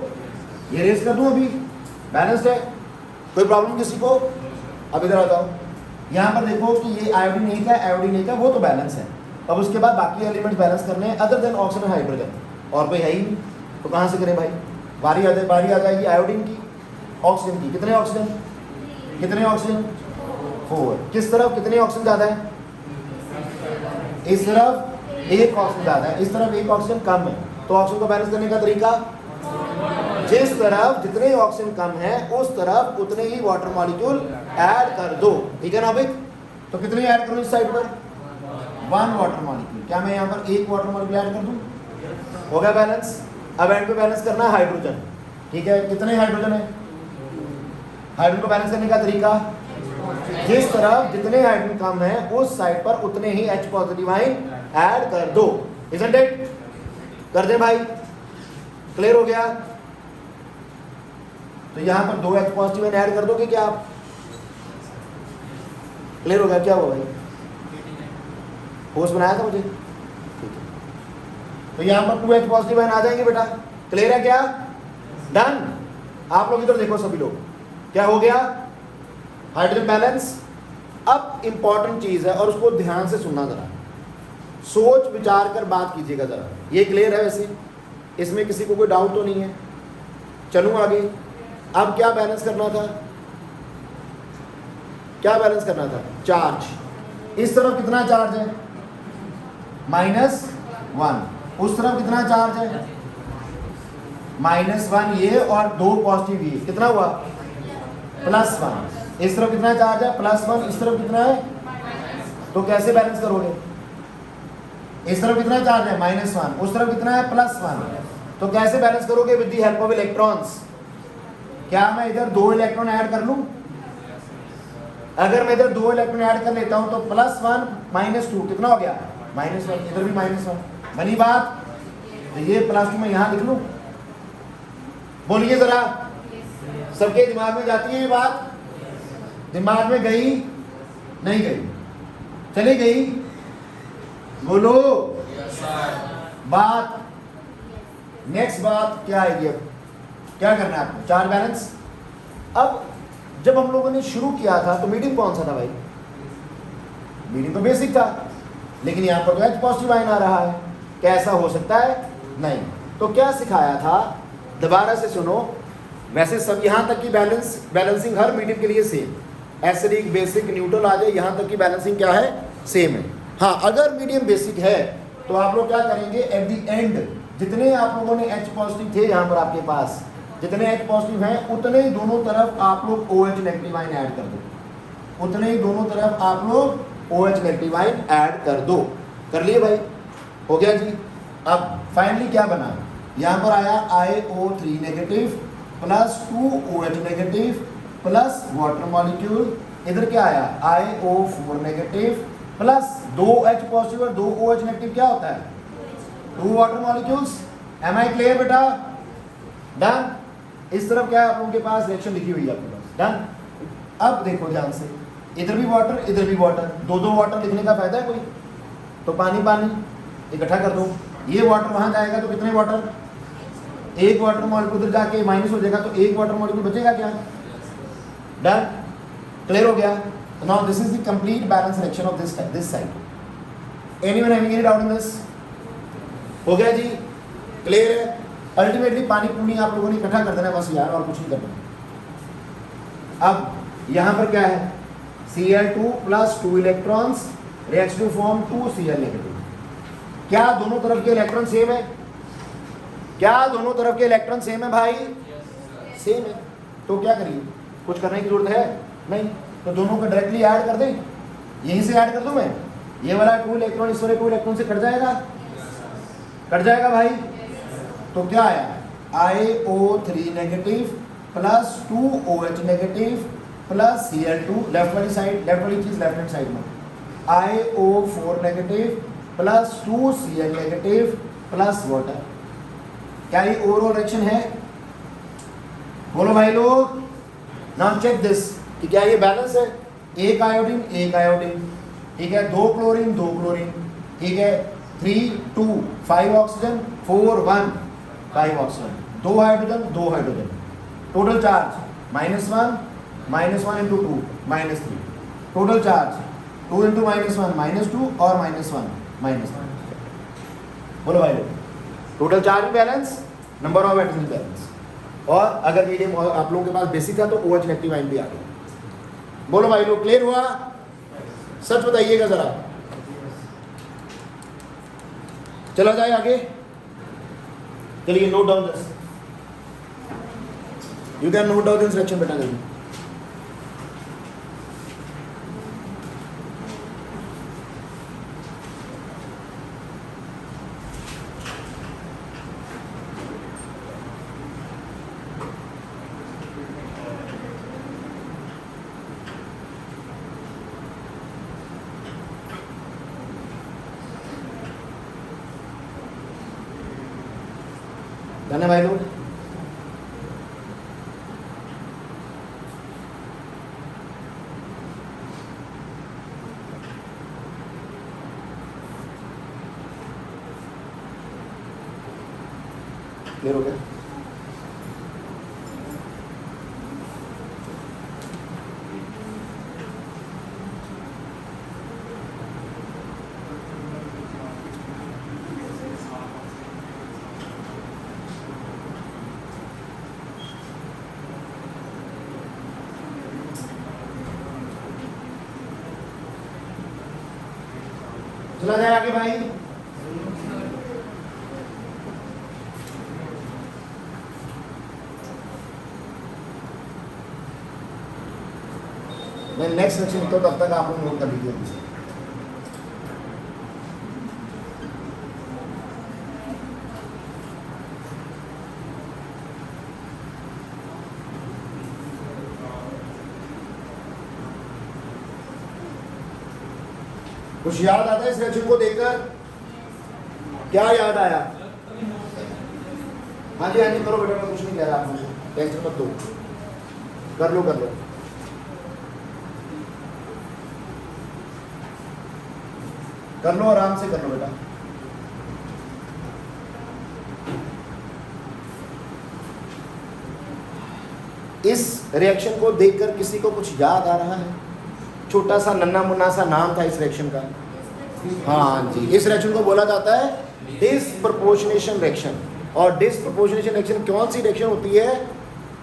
ये रेस कर दूं, अभी बैलेंस्ड है, कोई प्रॉब्लम किसी को? अब इधर बताओ, यहाँ पर देखो कि ये आयोडीन 1 है, आयोडीन 1 है, वो तो बैलेंस है। अब उसके बाद बाकी एलिमेंट्स बैलेंस करने हैं अदर देन ऑक्सीजन हाइड्रोजन, और कोई है ही नहीं, तो कहाँ से करें भाई। बारी आ जाएगी आयोडीन की, ऑक्सीजन की। कितने ऑक्सीजन 4। किस तरफ कितने ऑक्सीजन ज़्यादा है, इस तरफ 1 ऑक्सीजन ज़्यादा है, इस तरफ 1 ऑक्सीजन कम है। तो ऑक्सीजन को बैलेंस करने का तरीका, जिस तरफ जितने ऑक्सीजन कम है उस तरफ उतने ही वाटर मॉलिक्यूल ऐड कर दो। ठीक है ना भाई, तो कितने ऐड करूँ इस साइड पर, 1 वाटर मॉलिक्यूल। क्या मैं यहाँ पर 1 वाटर मॉलिक्यूल ऐड कर दूँ, हो गया बैलेंस। अब एंड पे बैलेंस करना है हाइड्रोजन, ठीक है, कितने हाइड्रोजन है, हाइड्रोजन को बैलेंस करने का तरीका, जिस तरफ जितने हाइड्रोजन कम है उस साइड पर उतने ही H पॉजिटिव आयन ऐड कर दो। इजंट इट, कर दे भाई, क्लियर हो गया। तो यहाँ पर 2 H पॉजिटिव आयन ऐड कर दोगे क्या आप, क्लियर हो गया। क्या हुआ भाई, फोर्स बनाया था मुझे, ठीक है। तो यहाँ पर 2 H पॉजिटिव आयन आ जाएंगे बेटा, क्लियर है क्या, डन। आप लोग इधर देखो सभी लोग, क्या हो गया, हाइड्रोजन बैलेंस। अब इंपॉर्टेंट चीज है और उसको ध्यान से सुनना, जरा सोच विचार कर बात कीजिएगा जरा। ये क्लियर है वैसे, इसमें किसी को कोई डाउट तो नहीं है। चलूँ आगे, अब क्या बैलेंस करना था, क्या बैलेंस करना था, चार्ज। इस तरफ कितना चार्ज है, -1, उस तरफ कितना चार्ज है, -1 ये और 2 पॉजिटिव ये, कितना हुआ, +1। इस तरफ कितना चार्ज है, +1, इस तरफ कितना है, तो कैसे बैलेंस करोगे, इस तरफ कितना चार्ज है, -1, उस तरफ कितना है, +1, तो कैसे बैलेंस करोगे, with the help of electrons. क्या मैं इधर 2 इलेक्ट्रॉन ऐड कर लूं? अगर मैं इधर 2 इलेक्ट्रॉन ऐड कर लेता हूं तो +1 -2 कितना हो गया? -1, इधर भी -1 बनी बात। तो ये +2 मैं यहां लिख लूं? बोलिए जरा, सबके दिमाग में जाती है ये बात? दिमाग में गई नहीं गई? चली गई? बोलो बात। नेक्स्ट बात क्या आएगी? अब क्या करना है आपको? Charge balance. अब जब हम लोगों ने शुरू किया था तो मीडियम कौन सा था भाई? मीडियम तो बेसिक था, लेकिन यहाँ पर तो H पॉजिटिव आयन आ रहा है। क्या ऐसा हो सकता है? नहीं। तो क्या सिखाया था? दोबारा से सुनो। वैसे सब यहाँ तक की बैलेंसिंग हर मीडियम के लिए सेम, एसिडिक, बेसिक, न्यूट्रल आ जाए, यहाँ तक की बैलेंसिंग क्या है? सेम है। हाँ, अगर मीडियम बेसिक है तो आप लोग क्या करेंगे? एट द एंड जितने आप लोगों ने H पॉजिटिव थे यहाँ पर आपके पास, जितने H पॉजिटिव हैं उतने ही दोनों तरफ आप लोग OH नेगेटिव आयन ऐड कर दो। उतने ही दोनों तरफ आप लोग OH नेगेटिव आयन ऐड कर दो। कर लिए भाई? हो गया जी। अब फाइनली क्या बना? यहाँ पर आया IO3 negative +2 OH negative plus water molecule. इधर क्या आया? IO4 negative plus 2 H positive और 2 OH नेगेटिव क्या होता है? 2 water molecules. Am I clear बेटा? डन। इस तरफ क्या है आप लोगों के पास? रिएक्शन लिखी हुई है आपके पास। डन। अब देखो ध्यान से, इधर भी वाटर, इधर भी वाटर, 2 वाटर लिखने का फायदा है कोई? तो पानी पानी इकट्ठा कर दो। ये वाटर वहां जाएगा तो कितने वाटर? 1 वाटर मॉलिक्यूल उधर जाके माइनस हो जाएगा तो 1 वाटर मॉलिक्यूल बचेगा क्या? डन। क्लियर हो गया? Now this is the complete balance reaction of this side. Anyone having any doubt in this? हो गया जी? क्लियर है? अल्टीमेटली पानी पूनी आप लोगों ने इकट्ठा कर देना बस यार, और कुछ नहीं करना। अब यहाँ पर क्या है? Cl2 + 2 electrons reacts to form 2Cl negative. क्या दोनों तरफ के इलेक्ट्रॉन सेम है? क्या दोनों तरफ के इलेक्ट्रॉन सेम है भाई? सेम है। तो क्या करिए? कुछ करने की जरूरत है नहीं। तो दोनों को डायरेक्टली ऐड कर दें। यहीं से ऐड कर दूं मैं? ये वाला 2 इलेक्ट्रॉन इस वाले 2 इलेक्ट्रॉन से कट जाएगा? कट जाएगा भाई। तो क्या आया? IO3 negative +2 OH negative plus Cl2, left वाली साइड, लेफ्ट वाली चीज लेफ्ट हैंड साइड में, IO4 negative +2 Cl negative plus water. क्या ये ओवरऑल रिएक्शन है? बोलो भाई लोग। नाउ चेक दिस कि क्या ये बैलेंस है? 1 आयोडीन 1 आयोडीन, ठीक है, 2 क्लोरीन 2 क्लोरीन, ठीक है, 3 2 5 oxygen 4 1 5 oxygen, 2 hydrogen 2 hydrogen. Total charge -1 -1 × 2 -3। Total charge 2 × -1 -2 और -1 -3। बोलो भाई लोग। Total charge balance, number of atoms balance. और अगर मीडियम आप लोगों के पास बेसिक था तो OH नेगेटिव आयन भी आ गया। बोलो भाई लोग, क्लियर हुआ? सच बताइएगा जरा। चला जाए आगे। चलिए note down this, you can note down this reaction बेटा। जल्दी भाई लोग। क्लियर हो गया? चला जाए आगे भाई। मैं नेक्स्ट सेक्शन तो तब तक आप लोग नोट कर लीजिए मुझे। कुछ याद आता है इस रिएक्शन को देखकर? क्या याद आया? हाँ जी करो बेटा, मैं कुछ नहीं कह रहा आप लोगों को, टेंशन मत दो, कर लो कर लो। कर लो आराम से कर लो बेटा। इस रिएक्शन को देखकर किसी को कुछ याद आ रहा है? छोटा सा नन्ना मुन्ना सा नाम था इस रिएक्शन का। हाँ जी, इस रिएक्शन को बोला जाता है डिसप्रपोर्शनेशन रिएक्शन। और डिसप्रपोर्शनेशन रिएक्शन कौन सी रिएक्शन होती है?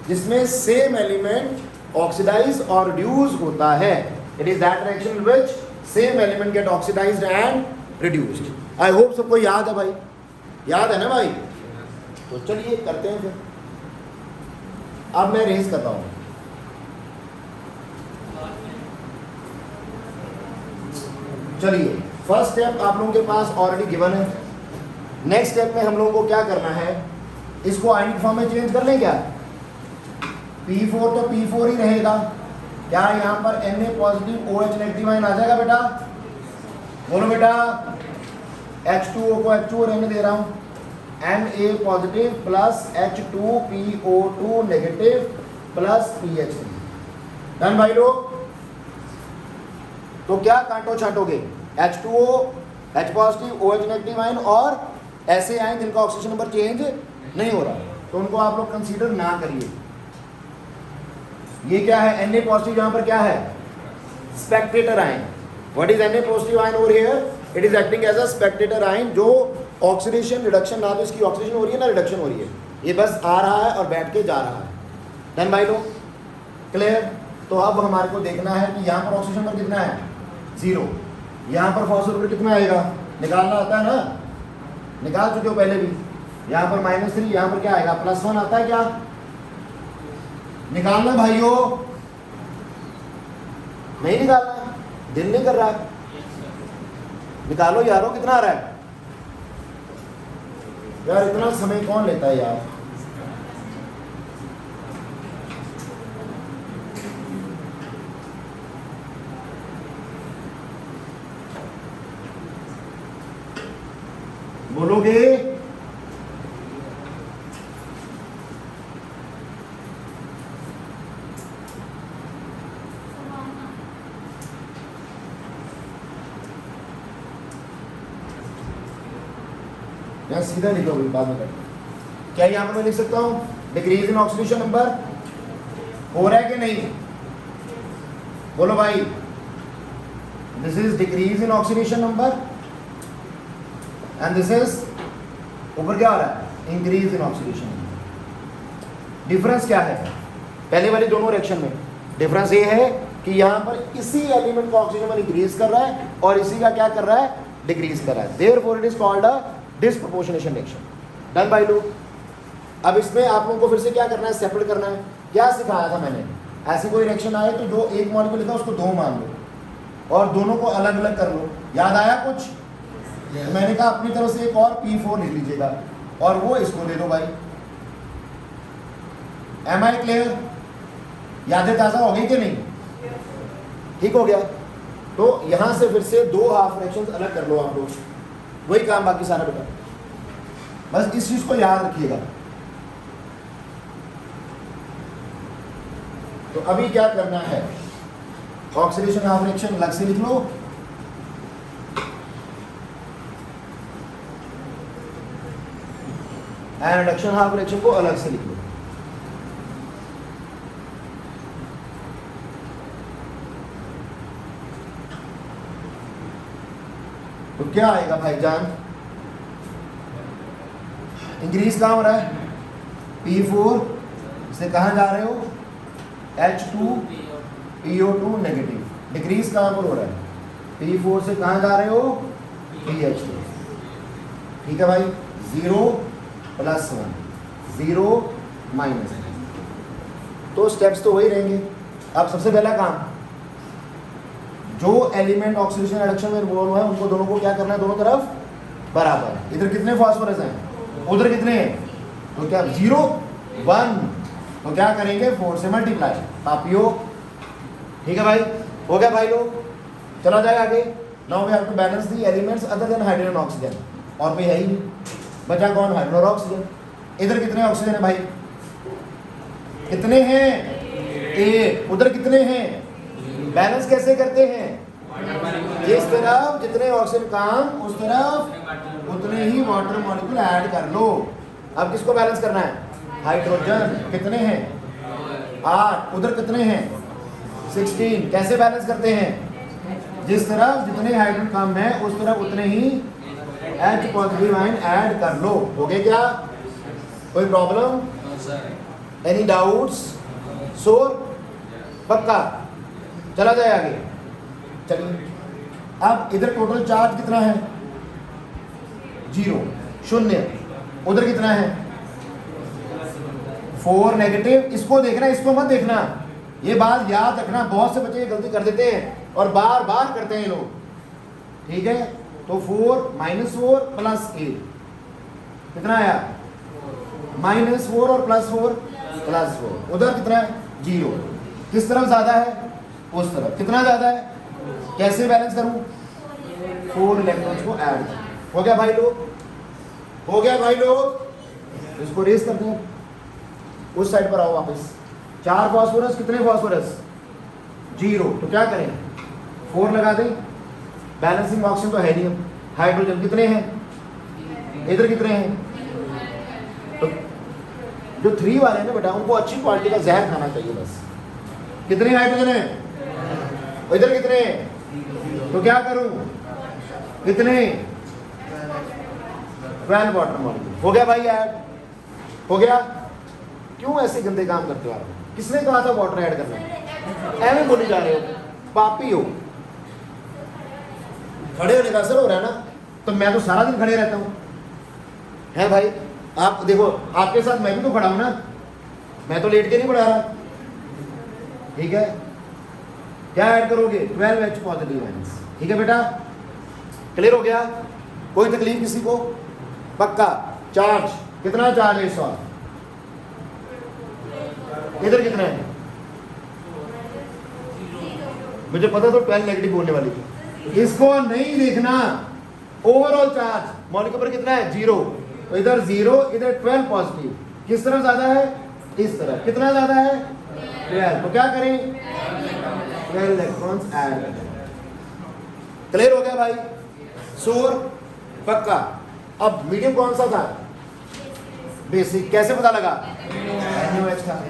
जिसमें सेम एलिमेंट ऑक्सीडाइज और रिड्यूस होता है। It is that reaction which same element get oxidised and reduced. I hope सबको याद है भाई, याद है ना भाई? तो चलिए करते हैं फिर। अब मैं रेज कर रहा हूं। चलिए फर्स्ट स्टेप आप लोगों के पास ऑलरेडी गिवन है। नेक्स्ट स्टेप में हम लोगों को क्या करना है, इसको आयनिक फॉर्म में चेंज कर लें क्या? P4 तो P4 ही रहेगा। क्या यहाँ पर Na positive OH negative ion आ जाएगा बेटा? बोलो बेटा। H2O को H2O रहने दे रहा हूँ। Na positive plus H2PO2 negative plus PH3। Done भाई लोग? तो क्या कांटो छांटोगे? H2O, H positive, OH negative ion और ऐसे आयन जिनका ऑक्सीजन नंबर चेंज नहीं हो रहा, तो उनको आप लोग कंसीडर ना करिए। ये क्या है? Na पॉजिटिव यहाँ पर क्या है? Spectator ion. What is Na positive ion over here? It is acting as a spectator ion, जो ऑक्सीडेशन रिडक्शन, ना तो इसकी ऑक्सीडेशन हो रही है ना रिडक्शन हो रही है, ये बस आ रहा है और बैठ के जा रहा है। डन भाई लोग? क्लियर? तो अब हमारे को देखना है कि यहाँ पर ऑक्सीजन नंबर कितना है? 0। यहाँ पर फॉस्फोरेट कितना आएगा? निकालना आता है ना, निकाल चुके हो पहले भी। यहाँ पर -3, यहाँ पर क्या आएगा? +1 आता है क्या? निकालना भाइयों, नहीं निकालना, दिल नहीं कर रहा है, निकालो यारो। कितना आ रहा है यार? इतना समय कौन लेता है यार? बोलोगे? या सीधा लिखो भी, बाद में करते। क्या यहां पर मैं लिख सकता हूं डिक्रीज इन ऑक्सीडेशन नंबर हो रहा है कि नहीं? बोलो भाई। This is decrease in oxidation number and this is ऊपर क्या आ रहा है? Increase in oxidation number. Difference क्या है पहले वाली दोनों रिएक्शन में? डिफरेंस ये है कि यहाँ पर इसी एलिमेंट का ऑक्सीजन नंबर इंक्रीज कर रहा है और इसी का क्या कर रहा है? डिक्रीज कर रहा है। Therefore it is called a disproportionation reaction. Done भाई लोग? अब इसमें आप लोगों को फिर से क्या करना है? सेपरेट करना है। क्या सिखाया था मैंने? ऐसी कोई रिएक्शन आए तो जो एक मॉलिक्यूल लिखा उसको 2 मान लो और दोनों को अलग अलग कर लो। याद आया कुछ? तो मैंने कहा अपनी तरफ से एक और P4 लिख लीजिएगा और वो इसको दे दो भाई। Am I clear? यादें ताज़ा हो गई कि नहीं? ठीक हो गया? तो यहां से फिर से 2 हाफ फ्रैक्शंस अलग कर लो आप लोग। वही काम बाकी सारा बेटा, बस इस चीज को याद रखिएगा। तो अभी क्या करना है? ऑक्सीडेशन हाफ रिएक्शन अलग से लिख लो, एंड रिडक्शन हाफ रिएक्शन को अलग से लिख लो। तो क्या आएगा भाईजान? इंक्रीज कहाँ हो रहा है? P4 से कहाँ जा रहे हो? H2PO2 negative. डिक्रीज कहाँ पर हो रहा है? P4 से कहाँ जा रहे हो? PH2। ठीक है भाई? 0 + 1, 0 -1। तो स्टेप्स तो वही रहेंगे। अब सबसे पहला काम, जो एलिमेंट ऑक्सीडेशन रिडक्शन में इन्वॉल्व है उनको दोनों को क्या करना है? दोनों तरफ बराबर। इधर कितने फास्फोरस हैं? उधर कितने हैं? तो क्या 0 1, तो क्या करेंगे? 4 से मल्टीप्लाई। पापियो ठीक है भाई? हो गया भाई लोग? चला जाए आगे। Now we have to balance the elements other than hydrogen and oxygen. और कोई है ही नहीं, बचा कौन? हाइड्रोजन और ऑक्सीजन। इधर कितने ऑक्सीजन है भाई? कितने हैं? 1। उधर कितने हैं? बैलेंस कैसे करते हैं? जिस तरफ जितने ऑक्सीजन काम, उस तरफ उतने ही वाटर मॉलिक्यूल ऐड कर लो। अब किसको बैलेंस करना है? हाइड्रोजन। कितने हैं? 8। उधर कितने हैं? 16। कैसे बैलेंस करते हैं? जिस तरफ जितने हाइड्रोजन कम है, उस तरफ उतने ही H पॉजिटिव आयन ऐड कर लो। हो गया क्या? कोई प्रॉब्लम? Any doubts? श्योर? पक्का? चला जाए आगे। चलिए, अब इधर टोटल चार्ज कितना है? 0, 0। उधर कितना है? 4 नेगेटिव। इसको देखना, इसको मत देखना। ये बात याद रखना, बहुत से बच्चे ये गलती कर देते हैं और बार बार करते हैं लोग। ठीक है, तो 4 -4 प्लस 8 कितना आया? -4 और +4 +4। उधर कितना है? 0। किस तरफ ज्यादा है? उस तरफ। कितना ज्यादा है? कैसे बैलेंस करूं? 4 इलेक्ट्रॉन्स को ऐड। हो गया भाई लोग? हो गया भाई लोग? इसको रेस करते हैं, उस साइड पर आओ वापस। 4 फास्फोरस, कितने फास्फोरस? 0। तो क्या करें? 4 लगा दें। बैलेंसिंग ऑक्सीजन तो है नहीं। हाइड्रोजन कितने हैं? इधर कितने हैं? तो जो 3 वाले हैं ना बेटा, उनको अच्छी क्वालिटी का जहर खाना चाहिए बस। कितने हाइड्रोजन हैं? इधर कितने हैं? तो क्या करूं? कितने? 12 वाटर मॉलिक्यूल। हो गया भाई ऐड? हो गया? क्यों ऐसे गंदे काम करते हो आप? किसने कहा था वाटर ऐड करना? ऐਵੇਂ बोली जा रहे हो, पापी हो। खड़े होने का असर हो रहा है ना? तो मैं तो सारा दिन खड़े रहता हूँ, है भाई? आप देखो, आपके साथ मैं भी तो खड़ा हूं ना, मैं तो लेट के नहीं पढ़ा रहा। ठीक है, क्या ऐड करोगे? 12H positive ions. ठीक है बेटा, क्लियर हो गया? कोई तकलीफ किसी को? पक्का? चार्ज कितना? चार्ज है इस बार। इधर कितना है? मुझे पता तो 12 नेगेटिव बोलने वाली थी। इसको नहीं देखना। ओवरऑल चार्ज मॉलिक्यूल पर कितना है? 0। तो इधर 0, इधर 12 पॉजिटिव। किस तरफ ज्यादा है? इस तरफ। कितना ज्यादा है? 12। तो क्या करें? 12 इलेक्ट्रॉन्स ऐड। क्लियर हो गया भाई? श्योर? पक्का? अब मीडियम कौन सा था? बेसिक। कैसे पता लगा? NaOH था।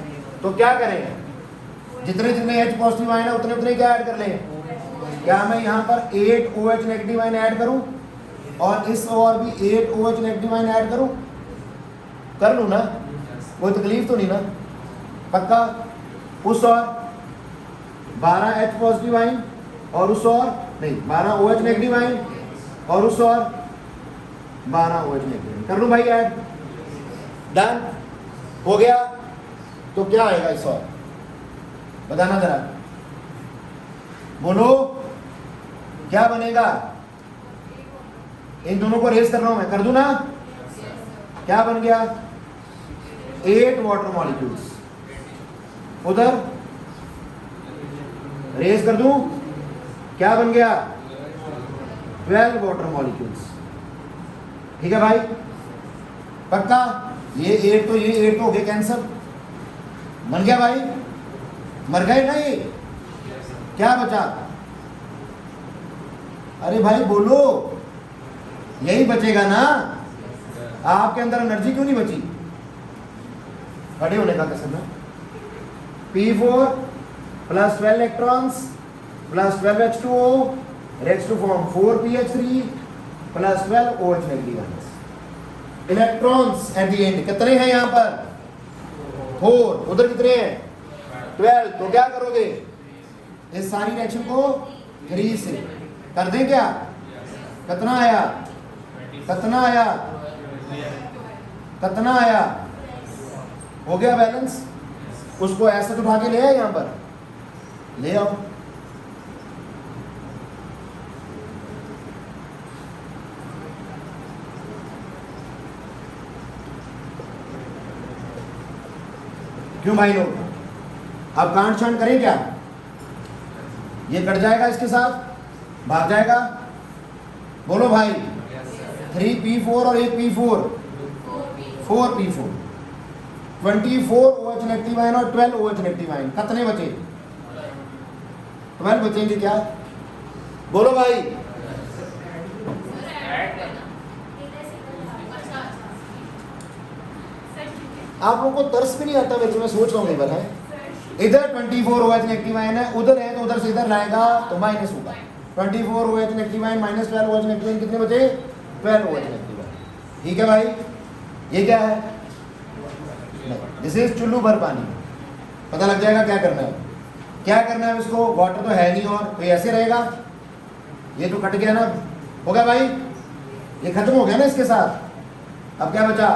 तो क्या करें? जितने जितने H पॉजिटिव आए ना, उतने उतने क्या ऐड कर लें? क्या मैं यहाँ पर 8 OH नेगेटिव आयन ऐड करूं और इस और भी 8 OH नेगेटिव आयन ऐड करूं? कर लूं ना? कोई तकलीफ तो नहीं ना? पक्का? उस और 12 H पॉजिटिव आयन और उस और नहीं 12 OH नेगेटिव आयन और उस और 12 OH नेगेटिव। कर लूं भाई ऐड? डन? हो गया? तो क्या आएगा इस और? बताना जरा, बोलो क्या बनेगा? इन दोनों को रेस कर रहा हूं मैं, कर दूं ना? क्या बन गया? 8 वाटर मॉलिक्यूल्स। उधर रेस कर दूं? क्या बन गया? 12 वाटर मॉलिक्यूल्स। ठीक है भाई? पक्का? ये 8 तो ये 8 तो हो गए कैंसर। बन गया भाई? मर गए ना ये? क्या बचा? अरे भाई बोलो, यही बचेगा ना? आपके अंदर एनर्जी क्यों नहीं बची? खड़े होने का कसम है। P4 plus 12 electrons plus 12 H2O reacts to form 4PH3 plus 12 OH negative ions. Electrons eight the and कितने हैं यहाँ पर? 4। उधर कितने हैं? 12। तो क्या करोगे? इस सारी रिएक्शन को 3 से कर दें क्या? कितना आया? कितना आया? कितना आया? हो गया बैलेंस? उसको ऐसे उठा के ले आए, यहां पर ले आओ। क्यों भाई लोग? अब कांट छांट करें क्या? ये कट जाएगा, इसके साथ भाग जाएगा। बोलो भाई 3p4 और एक p4 4p4 24 OH negative ion और 12 OH नेगेटिव आयन कितने बचे 12 बचेंगे क्या बोलो भाई आप लोगों को तरस भी नहीं आता वैसे मैं सोच रहा हूँ कई बार है इधर 24 OH नेगेटिव आयन है उधर है तो उधर से इधर लाएगा तो माइनस होगा 24 OH negative ion minus 12 OH negative ion कितने बचे 12 OH नेगेटिव आयन ठीक है भाई ये क्या है दिस इज चुल्लू भर पानी पता लग जाएगा क्या करना है उसको वाटर तो है नहीं और तो ऐसे रहेगा ये तो कट गया ना हो गया भाई ये खत्म हो गया ना इसके साथ अब क्या बचा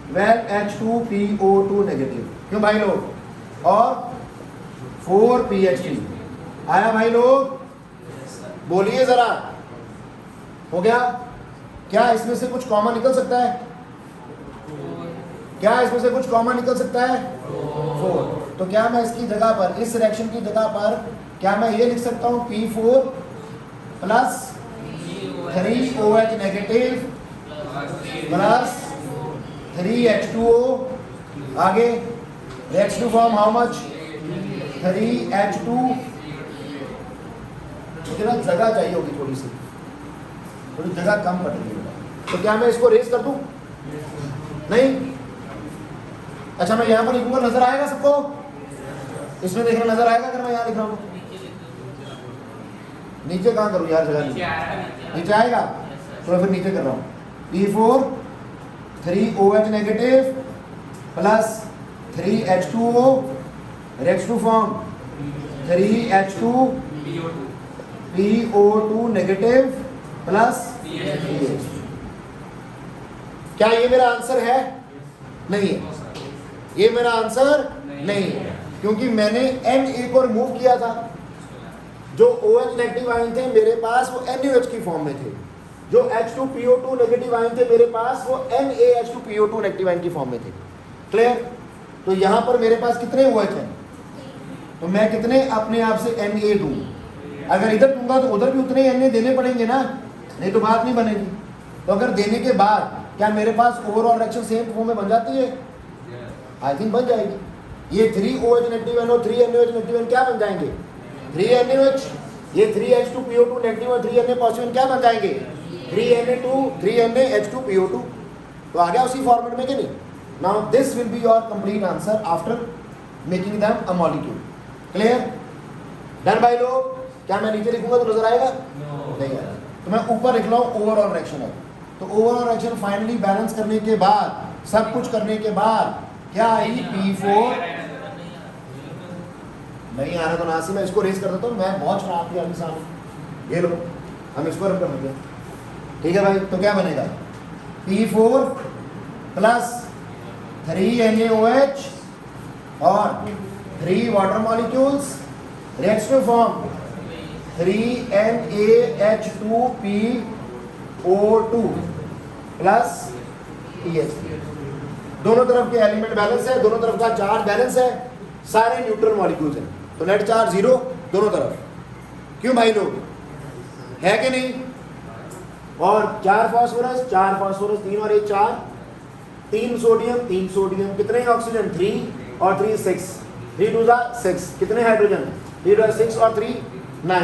12H2PO2 नेगेटिव क्यों भाई लोग और 4PH3 आया भाई लोग बोलिए जरा हो गया क्या इसमें से कुछ कॉमन निकल सकता है फोर तो क्या मैं इसकी जगह पर इस रिएक्शन की जगह पर क्या मैं ये लिख सकता हूँ P4 plus 3OH negative plus 3H2O आगे reacts to form how much 3H2 मुझे ना जगह चाहिए होगी थोड़ी जगह कम पड़ रही है तो क्या मैं इसको रेज कर दूं नहीं अच्छा मैं यहाँ पर लिखूंगा नजर आएगा सबको इसमें देखना नजर आएगा अगर मैं यहाँ लिख रहा हूँ नीचे कहाँ करूँ यार जगह नीचे आएगा तो फिर नीचे कर रहा हूँ P4 3OH negative plus 3H2O reacts to form 3H2PO2 negative plus PH क्या ये मेरा आंसर है नहीं है ये मेरा आंसर नहीं है क्योंकि मैंने Na को रिमूव किया था जो OH नेगेटिव आयन थे मेरे पास वो NaOH की फॉर्म में थे जो H2PO2 नेगेटिव आयन थे मेरे पास वो NaH2PO2 नेगेटिव आयन की फॉर्म में थे क्लियर तो यहाँ पर मेरे पास कितने OH हैं तो मैं कितने अपने आप से Na दूं अगर इधर दूंगा तो उधर भी उतने Na देने पड़ेंगे ना नहीं तो बात नहीं बनेगी तो अगर देने के बाद क्या मेरे पास ओवरऑल रिएक्शन सेम फॉर्म में बन जाती है आई थिंक बन जाएगी ये 3OH नेगेटिव आयन और 3NaOH नेगेटिव आयन क्या बन जाएंगे 3NaOH ये 3H2PO2 नेगेटिव और 3Na पॉजिटिव क्या बन जाएंगे 3NaH2PO2 तो आ गया उसी फॉर्मेट में कि नहीं now this will be your complete answer after making them a molecule clear done भाई लोग क्या मैं नीचे लिखूंगा तो नजर आएगा नहीं आएगा तो मैं ऊपर लिख रहा हूँ ओवरऑल रिएक्शन है तो ओवरऑल रिएक्शन फाइनली बैलेंस करने के बाद सब कुछ करने के बाद क्या आई P4 नहीं आ रहा तो नासी मैं इसको रेस कर देता हूँ मैं बहुत शरारती आदमी सामने ये लो हम इसको रन कर देंगे ठीक है भाई तो क्या बनेगा P4 प्लस 3NaOH और 3 water molecules reacts to form 3NaH2PO2 plus PH3 दोनों तरफ के एलिमेंट बैलेंस है दोनों तरफ का चार्ज बैलेंस है सारे न्यूट्रल मॉलिक्यूल्स हैं तो नेट चार्ज 0 दोनों तरफ क्यों भाई लोग है कि नहीं और 4 फास्फोरस 3 और 1 4 3 सोडियम कितने ऑक्सीजन 3 और 3 6 3 2 6 कितने हाइड्रोजन 3 6 और 3 9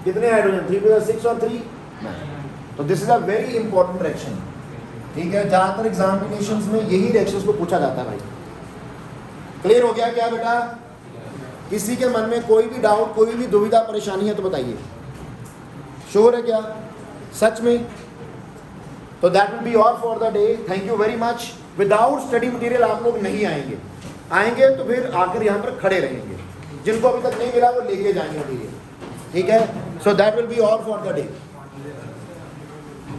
कितने हाइड्रोजन 3 2 6 और 3 9 तो this is a very important reaction ठीक है ज्यादातर एग्जामिनेशंस में यही रिएक्शंस को पूछा जाता है भाई क्लियर हो गया क्या बेटा किसी के मन में कोई भी डाउट कोई भी दुविधा परेशानी है तो बताइए श्योर है क्या सच में तो that will be all for the day thank you very much without study material आप लोग नहीं आएंगे तो फिर आकर यहाँ पर खड़े रहेंगे जिनको अभी तक नहीं मिला वो लेके जाएंगे मटेरियल ठीक है so that will be all for the day